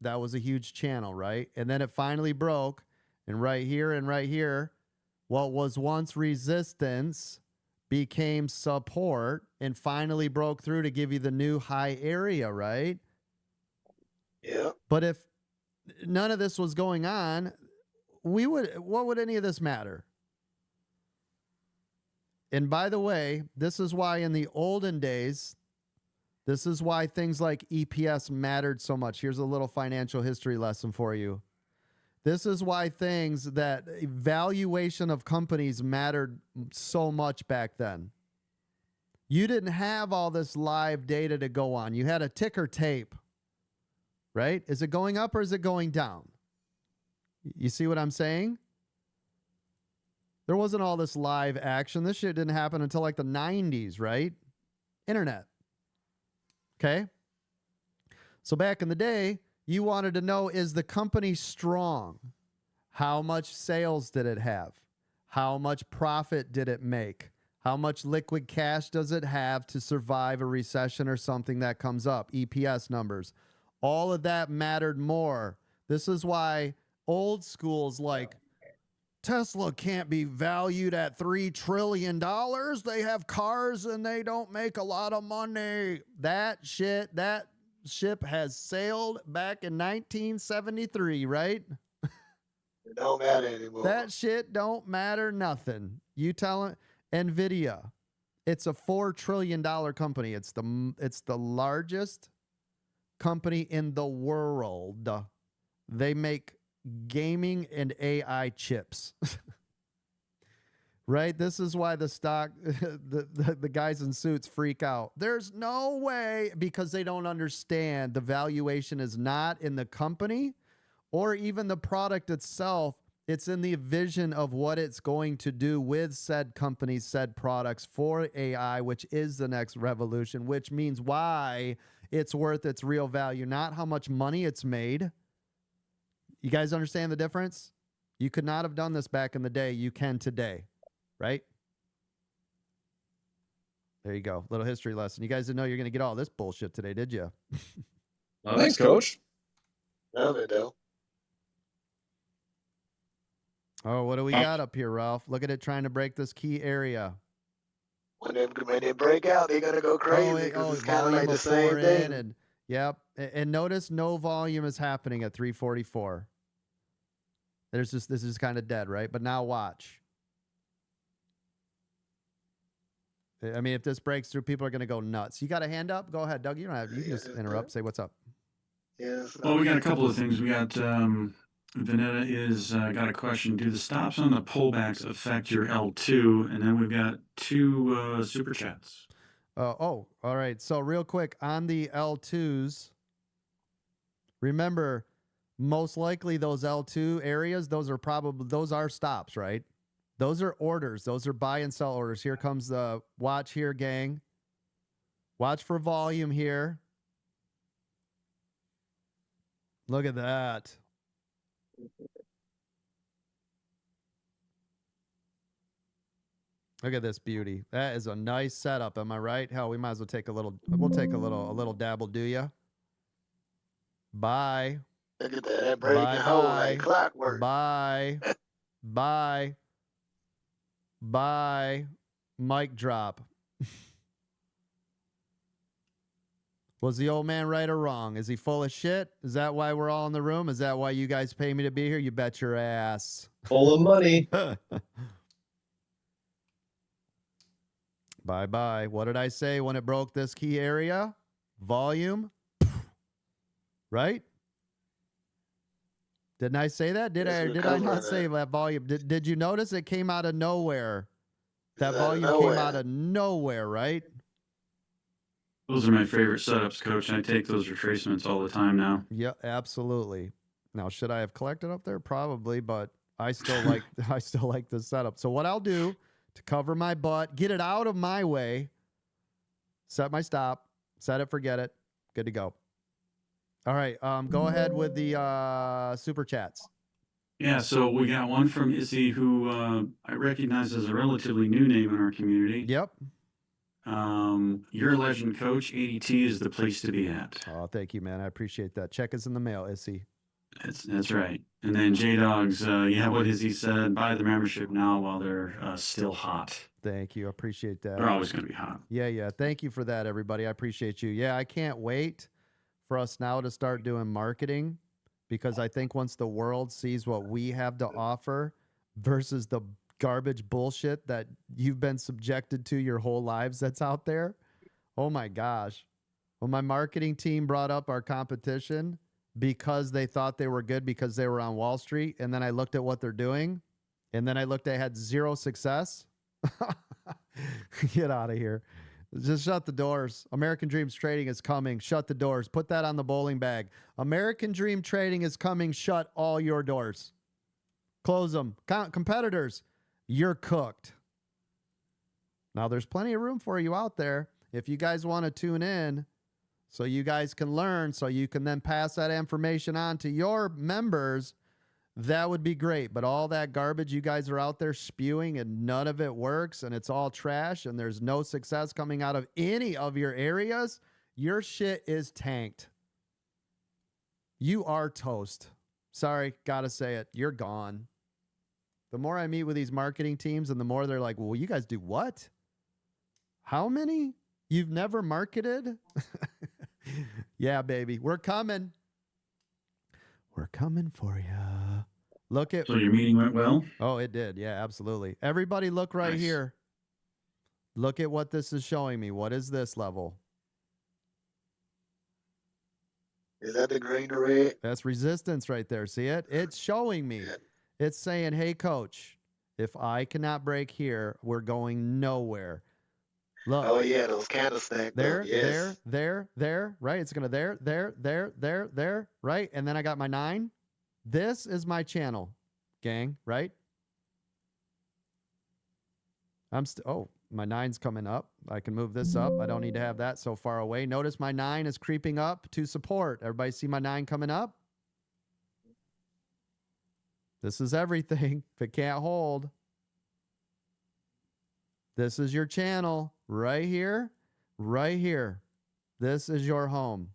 that was a huge channel, right? And then it finally broke. And right here, what was once resistance became support and finally broke through to give you the new high area, right? Yep. But if none of this was going on, what would any of this matter? And by the way, this is why in the olden days, this is why things like EPS mattered so much. Here's a little financial history lesson for you. This is why things that valuation of companies mattered so much back then. You didn't have all this live data to go on. You had a ticker tape, right? Is it going up or is it going down? You see what I'm saying? There wasn't all this live action. This shit didn't happen until like the 90s, right? Internet. Okay? So back in the day, you wanted to know, is the company strong? How much sales did it have? How much profit did it make? How much liquid cash does it have to survive a recession or something that comes up? EPS numbers. All of that mattered more. This is why old schools like Tesla can't be valued at $3 trillion. They have cars and they don't make a lot of money. That ship has sailed back in 1973, right? It don't matter anymore. That shit don't matter nothing. You tell it. NVIDIA, it's a $4 trillion company. It's the largest company in the world. They make gaming and AI chips. Right? This is why the stock, the guys in suits freak out. There's no way, because they don't understand the valuation is not in the company or even the product itself. It's in the vision of what it's going to do with said companies, said products for AI, which is the next revolution, which means why it's worth its real value, not how much money it's made. You guys understand the difference? You could not have done this back in the day. You can today. Right? There you go. Little history lesson. You guys didn't know you're going to get all this bullshit today, did you? Well, thanks, Coach. Love it though. Oh, what do we got up here, Ralph? Look at it trying to break this key area. When they break out, they're gonna go crazy because it's kind of like the same thing. And yep. And notice no volume is happening at 344. This is kind of dead, right? But now watch. I mean, if this breaks through, people are going to go nuts. You got a hand up? Go ahead, Doug. You don't have. You can just interrupt. Say what's up. Yes. Well, we got a couple of things. We got Vanetta is got a question. Do the stops on the pullbacks affect your L2? And then we've got two super chats. All right. So real quick on the L2s, remember, most likely those L2 areas, those are stops, right? Those are orders. Those are buy and sell orders. Here comes the watch here, gang. Watch for volume here. Look at that. Look at this beauty. That is a nice setup. Am I right? Hell, we might as well take a little dabble, do ya? Bye. Look at that breaking hole like clockwork. Bye. Bye. Bye. Mic drop. Was the old man right or wrong? Is he full of shit? Is that why we're all in the room? Is that why you guys pay me to be here? You bet your ass. Full of money. Bye-bye. What did I say when it broke this key area? Volume. Right? Didn't I say that? Did I not say that volume? Did you notice it came out of nowhere? That volume came out of nowhere, right? Those are my favorite setups, Coach. I take those retracements all the time now. Yeah, absolutely. Now, should I have collected up there? Probably, but I still like the setup. So what I'll do to cover my butt, get it out of my way, set my stop, set it, forget it, good to go. All right, go ahead with the super chats. Yeah, so we got one from Izzy, who I recognize as a relatively new name in our community. Yep. You're a legend, Coach. ADT is the place to be at. Oh, thank you, man. I appreciate that. Check is in the mail, Izzy. That's right. And then J-Dogs, yeah, what Izzy said, buy the membership now while they're still hot. Thank you. I appreciate that. They're always going to be hot. Yeah. Thank you for that, everybody. I appreciate you. Yeah, I can't wait for us now to start doing marketing, because I think once the world sees what we have to offer versus the garbage bullshit that you've been subjected to your whole lives that's out there, oh my gosh. When my marketing team brought up our competition because they thought they were good because they were on Wall Street, and then I looked at what they're doing, and then I looked, they had zero success. Get out of here. Just shut the doors. American Dreams Trading is coming. Shut the doors. Put that on the bowling bag. American Dream Trading is coming. Shut all your doors. Close them. Competitors, you're cooked. Now, there's plenty of room for you out there. If you guys want to tune in so you guys can learn, so you can then pass that information on to your members, that would be great. But all that garbage you guys are out there spewing and none of it works and it's all trash and there's no success coming out of any of your areas, your shit is tanked. You are toast. Sorry, gotta say it. You're gone. The more I meet with these marketing teams and the more they're like, well, you guys do what? How many? You've never marketed? Yeah, baby. We're coming. We're coming for you. Look at. So your meeting went well? Oh, it did. Yeah, absolutely. Everybody look right here. Look at what this is showing me. What is this level? Is that the green to red? That's resistance right there. See it? It's showing me. Yeah. It's saying, hey, coach, if I cannot break here, we're going nowhere. Look. Oh yeah, those candles stacked up. Yes. There, right? It's going to there, right? And then I got my 9. This is my channel, gang, right? Oh, my 9's coming up. I can move this up. I don't need to have that so far away. Notice my 9 is creeping up to support. Everybody see my 9 coming up? This is everything. If it can't hold, this is your channel right here, right here. This is your home.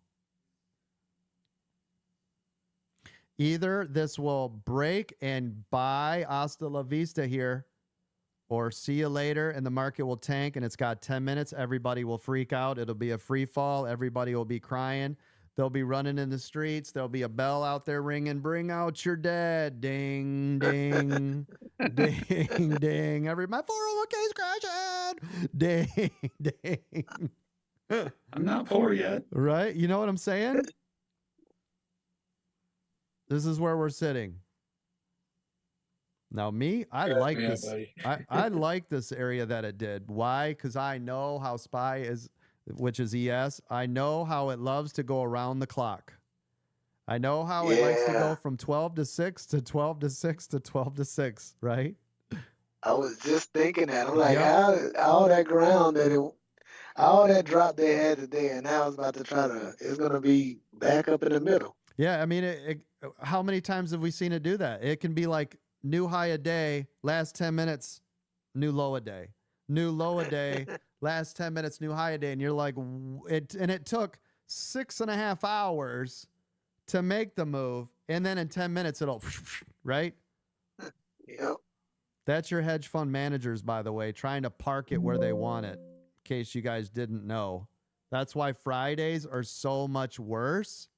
Either this will break and buy hasta la vista here, or see you later and the market will tank and it's got 10 minutes. Everybody will freak out. It'll be a free fall. Everybody will be crying. They'll be running in the streets. There'll be a bell out there ringing, bring out your dead. Ding, ding, ding, ding. My 401k's crashing. Ding, ding. I'm not poor yet. Right? You know what I'm saying? This is where we're sitting. Now, me, I like this. I like this area that it did. Why? Because I know how SPY is, which is ES. I know how it loves to go around the clock. I know how it likes to go from 12 to 6 to 12 to 6 to 12 to 6, right? I was just thinking that. I'm like, how all that ground all that drop they had today, and now it's about to it's going to be back up in the middle. Yeah, I mean, how many times have we seen it do that? It can be like new high a day, last 10 minutes, new low a day. New low a day, last 10 minutes, new high a day. And you're like, it took 6.5 hours to make the move. And then in 10 minutes, it'll, right? Yep. That's your hedge fund managers, by the way, trying to park it where they want it, in case you guys didn't know. That's why Fridays are so much worse.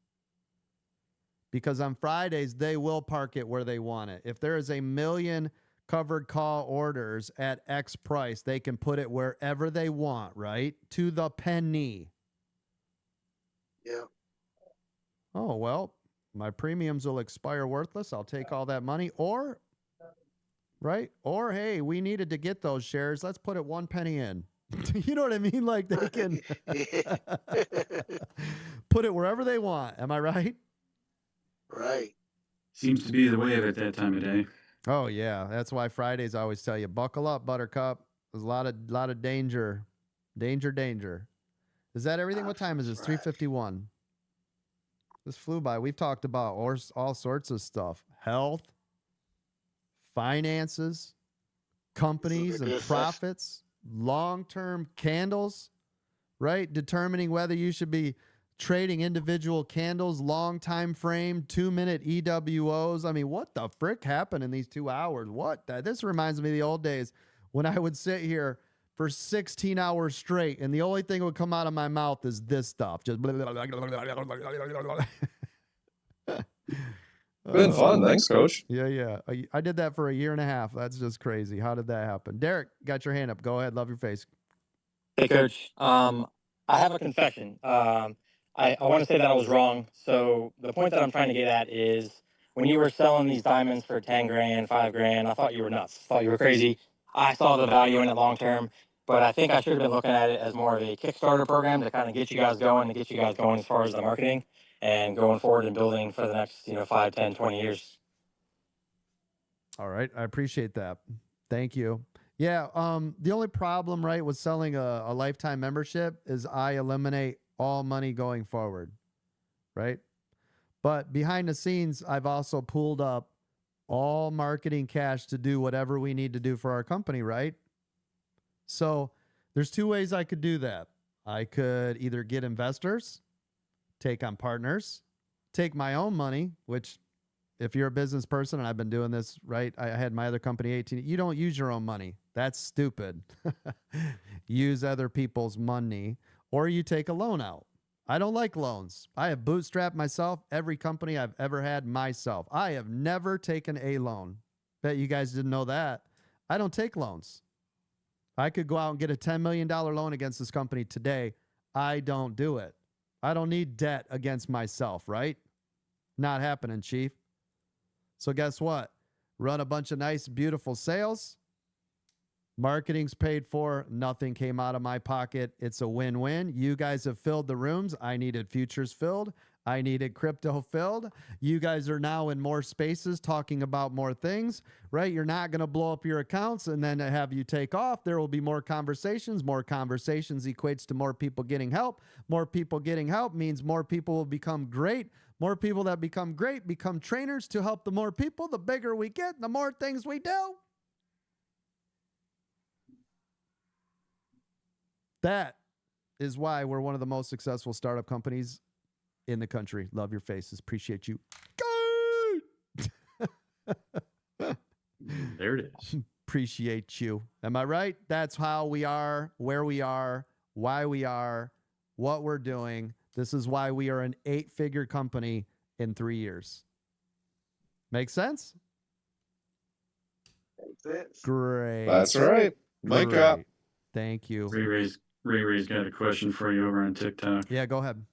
Because on Fridays, they will park it where they want it. If there is 1 million covered call orders at X price, they can put it wherever they want, right? To the penny. Yeah. Oh, well, my premiums will expire worthless. I'll take all that money. Or, right? Or, hey, we needed to get those shares. Let's put it 1 penny in. You know what I mean? Like they can put it wherever they want. Am I right? Right. Seems to be the way of it that time of day. Oh yeah, that's why Fridays I always tell you, buckle up, Buttercup. There's a lot of danger, danger. Is that everything? What time is this? 3:51. This flew by. We've talked about all sorts of stuff: health, finances, companies and profits, long-term candles, right? Determining whether you should be trading individual candles, long time frame, 2-minute EWOs. I mean, what the frick happened in these 2 hours? This reminds me of the old days when I would sit here for 16 hours straight and the only thing that would come out of my mouth is this stuff. Just Been fun. Thanks, Coach. Yeah. I did that for 1.5 years. That's just crazy. How did that happen? Derek, got your hand up. Go ahead. Love your face. Hey, Coach. I have a confession. I want to say that I was wrong. So the point that I'm trying to get at is when you were selling these diamonds for 10 grand, 5 grand, I thought you were nuts. Thought you were crazy. I saw the value in it long term, but I think I should have been looking at it as more of a Kickstarter program to kind of get you guys going, as far as the marketing and going forward and building for the next, 5, 10, 20 years. All right. I appreciate that. Thank you. Yeah. The only problem, right, with selling a lifetime membership is I eliminate all money going forward, right? But behind the scenes, I've also pooled up all marketing cash to do whatever we need to do for our company, right? So there's 2 ways I could do that. I could either get investors, take on partners, take my own money, which if you're a business person, and I've been doing this, right? I had my other company 18. You don't use your own money. That's stupid. Use other people's money, or you take a loan out. I don't like loans. I have bootstrapped myself, every company I've ever had myself. I have never taken a loan. Bet you guys didn't know that. I don't take loans. I could go out and get a $10 million loan against this company today. I don't do it. I don't need debt against myself, right? Not happening, Chief. So guess what? Run a bunch of nice, beautiful sales. Marketing's paid for. Nothing came out of my pocket. It's a win-win. You guys have filled the rooms. I needed futures filled. I needed crypto filled. You guys are now in more spaces talking about more things, right? You're not going to blow up your accounts and then have you take off. There will be more conversations. More conversations equates to more people getting help. More people getting help means more people will become great. More people that become great become trainers to help the more people. The bigger we get, the more things we do. That is why we're one of the most successful startup companies in the country. Love your faces. Appreciate you. There it is. Appreciate you. Am I right? That's how we are, where we are, why we are, what we're doing. This is why we are an 8-figure company in 3 years. Make sense? Makes sense. Great. That's right. Mic drop. Great. Thank you. Ray Ray's got a question for you over on TikTok. Yeah, go ahead.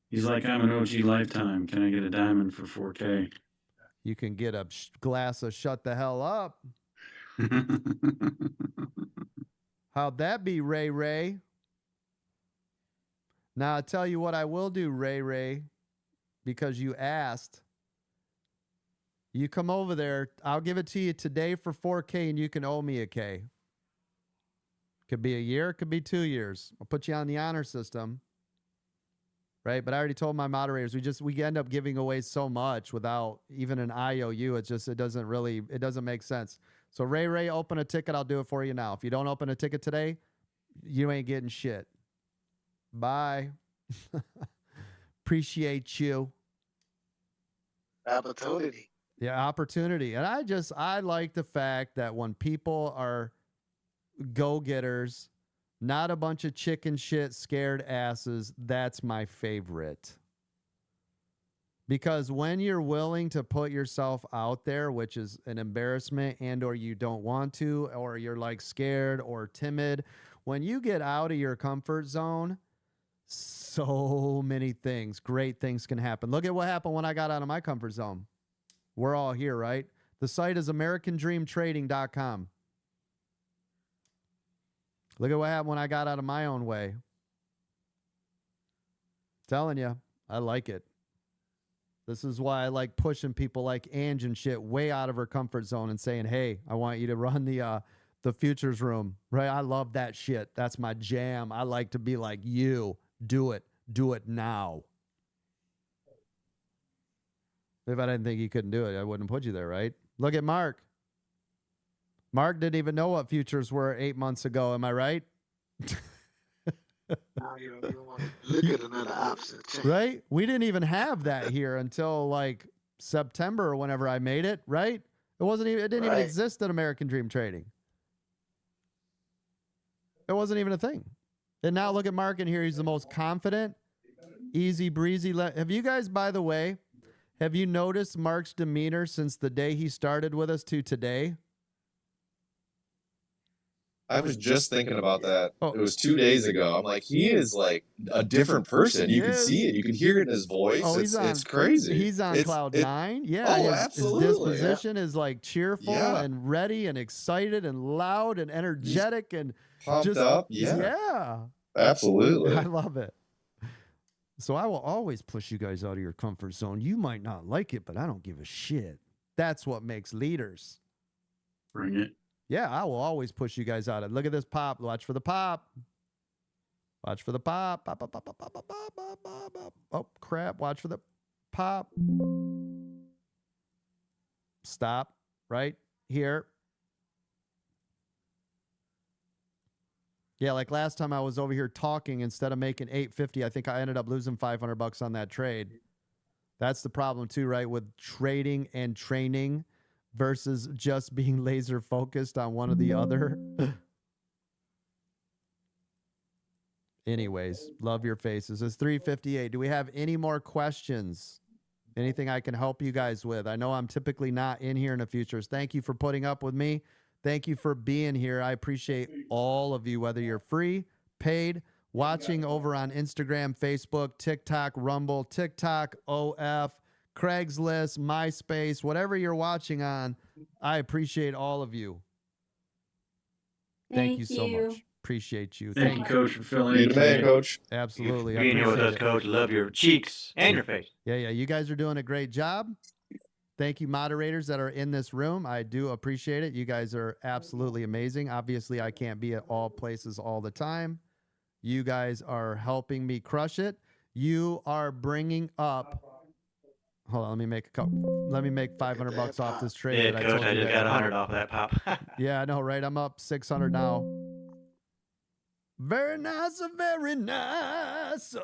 He's like, I'm an OG Lifetime. Can I get a diamond for 4K? You can get a glass of shut the hell up. How'd that be, Ray Ray? Now, I'll tell you what I will do, Ray Ray, because you asked. You come over there. I'll give it to you today for 4K, and you can owe me a K. Could be a year. Could be 2 years. I'll put you on the honor system. Right? But I already told my moderators, we end up giving away so much without even an IOU. It doesn't make sense. So Ray Ray, open a ticket. I'll do it for you now. If you don't open a ticket today, you ain't getting shit. Bye. Appreciate you. Opportunity. Yeah, opportunity. And I like the fact that when people are go-getters, not a bunch of chicken shit scared asses, that's my favorite. Because when you're willing to put yourself out there, which is an embarrassment, and or you don't want to, or you're like scared or timid, when you get out of your comfort zone, so many things, great things can happen. Look at what happened when I got out of my comfort zone. We're all here, right? The site is AmericanDreamTrading.com. Look at what happened when I got out of my own way. Telling you, I like it. This is why I like pushing people like Ange and shit way out of her comfort zone and saying, hey, I want you to run the futures room, right? I love that shit. That's my jam. I like to be like you. Do it. Do it now. If I didn't think you couldn't do it, I wouldn't put you there, right? Look at Mark. Mark didn't even know what futures were 8 months ago. Am I right? Now you don't want to look at another option. Right? We didn't even have that here until like September or whenever I made it, right? It didn't even exist at American Dream Trading. It wasn't even a thing. And now look at Mark in here. He's the most confident, easy breezy. Have you guys, by the way, have you noticed Mark's demeanor since the day he started with us to today? I was just thinking about that. It was 2 days ago. I'm like, he is like a different person. You can see it. You can hear it in his voice. Oh, it's crazy. He's on cloud nine. Yeah. Oh, his absolutely. disposition is like cheerful and ready and excited and loud and energetic and pumped up. Yeah. Absolutely. I love it. So I will always push you guys out of your comfort zone. You might not like it, but I don't give a shit. That's what makes leaders. Bring it. Yeah, I will always push you guys out. Look at this pop. Watch for the pop. Watch for the pop. Pop, pop, pop, pop, pop, pop, pop, pop, pop. Oh, crap. Watch for the pop. Stop right here. Yeah, like last time I was over here talking, instead of making $850, I think I ended up losing $500 on that trade. That's the problem too, right? With trading and training versus just being laser focused on one or the other. Anyways, love your faces. It's 3:58. Do we have any more questions? Anything I can help you guys with? I know I'm typically not in here in the futures. Thank you for putting up with me. Thank you for being here. I appreciate all of you, whether you're free, paid, watching over on Instagram, Facebook, TikTok, Rumble, TikTok, OF, Craigslist, MySpace, whatever you're watching on, I appreciate all of you. Thank you so much. Appreciate you. Thank you, Coach, for filling You in the man, today. Coach. Absolutely. I Being here with appreciate us, it. Coach. Love your cheeks and your face. Yeah. You guys are doing a great job. Thank you, moderators that are in this room. I do appreciate it. You guys are absolutely amazing. Obviously, I can't be at all places all the time. You guys are helping me crush it. You are bringing up. Hold on, let me make $500 off this trade. Yeah, that I Coach, told I you just guys got about. 100 off that pop. Yeah, I know, right? I'm up 600 now. Very nice, very nice.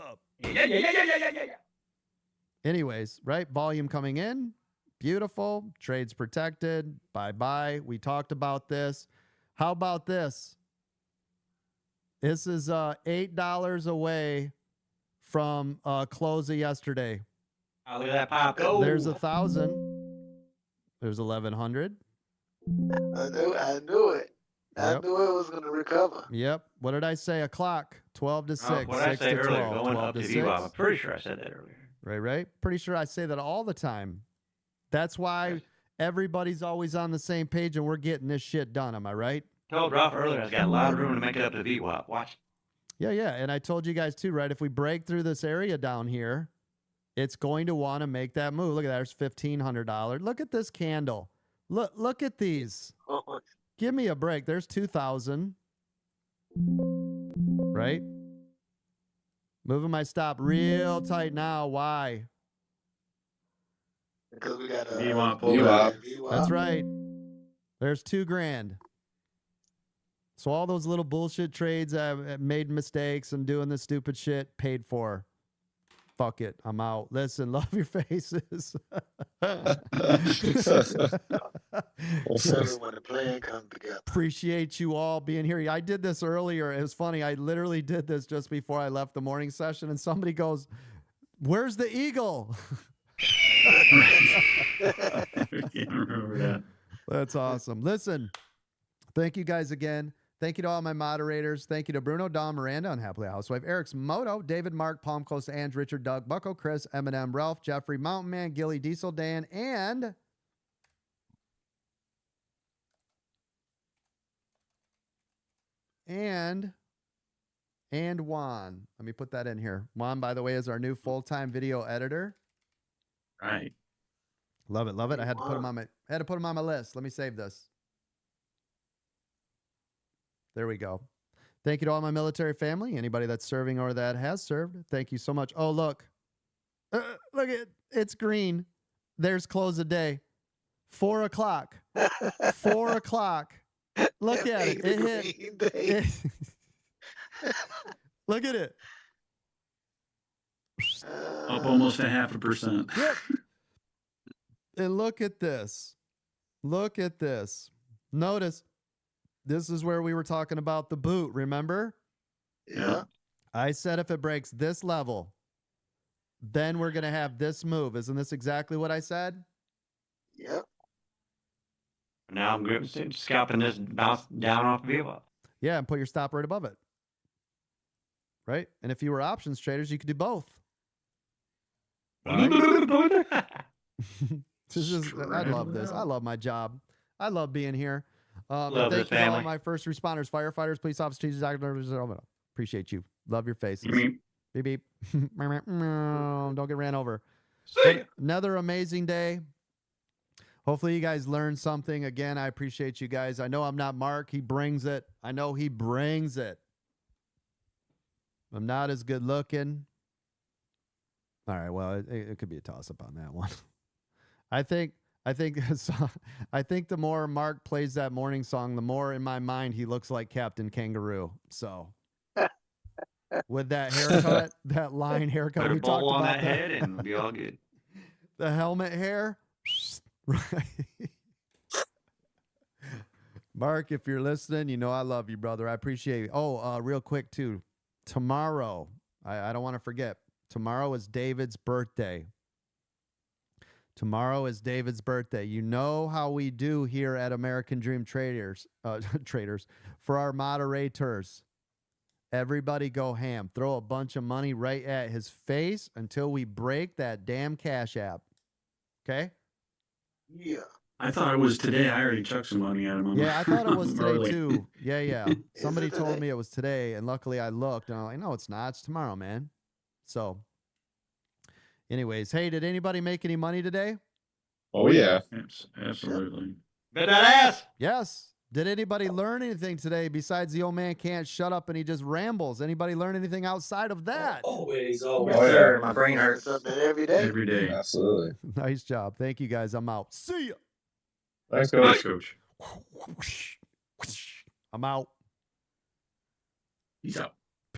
Yeah. Anyways, right? Volume coming in. Beautiful. Trades protected. Bye-bye. We talked about this. How about this? This is $8 away from close of yesterday. Oh, look at that pop. Go. There's 1,000. There's 1,100. I knew it. I Yep. knew it was going to recover. Yep. What did I say? A clock. 12 to 6. What did I 6 say to earlier? 12. Going 12 up to to 6. VWAP. I'm pretty sure I said that earlier. Right. Pretty sure I say that all the time. That's why everybody's always on the same page and we're getting this shit done. Am I right? Told Ralph earlier I've got a lot of room to make it up to VWAP. Watch. Yeah. And I told you guys too, right? If we break through this area down here, it's going to want to make that move. Look at that. There's $1,500. Look at this candle. Look at these. Give me a break. There's 2,000. Right? Moving my stop real tight now. Why? Because we got a VWAP. That's right. There's $2,000. So all those little bullshit trades I've made mistakes and doing this stupid shit paid for. Fuck it. I'm out. Listen, love your faces. when the plan comes together. Appreciate you all being here. I did this earlier. It was funny. I literally did this just before I left the morning session, and somebody goes, "Where's the eagle?" I can't remember that. That's awesome. Listen, thank you guys again. Thank you to all my moderators. Thank you to Bruno, Don, Miranda, Unhappily Housewife, Eric's Moto, David, Mark, Palm Coast, Ange, Richard, Doug, Bucko, Chris, Eminem, Ralph, Jeffrey, Mountain Man, Gilly, Diesel, Dan, and Juan. Let me put that in here. Juan, by the way, is our new full-time video editor. Right. Love it. I had to put him on my list. Let me save this. There we go. Thank you to all my military family, anybody that's serving or that has served. Thank you so much. Oh, look. Look at it's green. There's close of day. 4 o'clock. 4 o'clock. Look at it. It hit. Look at it. Up almost 0.5%. Yep. And look at this. Look at this. Notice. This is where we were talking about the boot, remember? Yeah. I said if it breaks this level, then we're going to have this move. Isn't this exactly what I said? Yep. Now I'm scalping this bounce down off VWAP. Yeah, and put your stop right above it. Right? And if you were options traders, you could do both. Right? I love this. I love my job. I love being here. Love thank this you to all family. my first responders, firefighters, police officers, doctors. Appreciate you. Love your faces. Beep. Beep beep. Don't get ran over. Another amazing day. Hopefully you guys learned something. Again, I appreciate you guys. I know I'm not Mark. He brings it. I know he brings it. I'm not as good looking. All right. Well, it could be a toss up on that one. I think the more Mark plays that morning song, the more in my mind he looks like Captain Kangaroo. So with that haircut, that line haircut, Put a we talked bowl on about that head and we'll be all good. the helmet hair. Right. Mark, if you're listening, you know I love you, brother. I appreciate you. Oh, real quick too. Tomorrow, I don't want to forget. Tomorrow is David's birthday. Tomorrow is David's birthday. You know how we do here at American Dream Traders for our moderators. Everybody go ham. Throw a bunch of money right at his face until we break that damn Cash App. Okay? Yeah. I thought it was today. I already chucked some money at him. Yeah, I thought it was today early. too. Yeah. Somebody it told today? me it was today, and luckily I looked, and I'm like, no, it's not. It's tomorrow, man. So, anyways, hey, did anybody make any money today? Oh yeah. Absolutely. Bet that ass. Yes. Did anybody learn anything today besides the old man can't shut up and he just rambles? Anybody learn anything outside of that? Always. Yes, Sir, my brain Learn hurts. something every day. Every day. Absolutely. Nice job. Thank you, guys. I'm out. See ya. Thanks, Nice, Coach. Coach. I'm out. Peace out.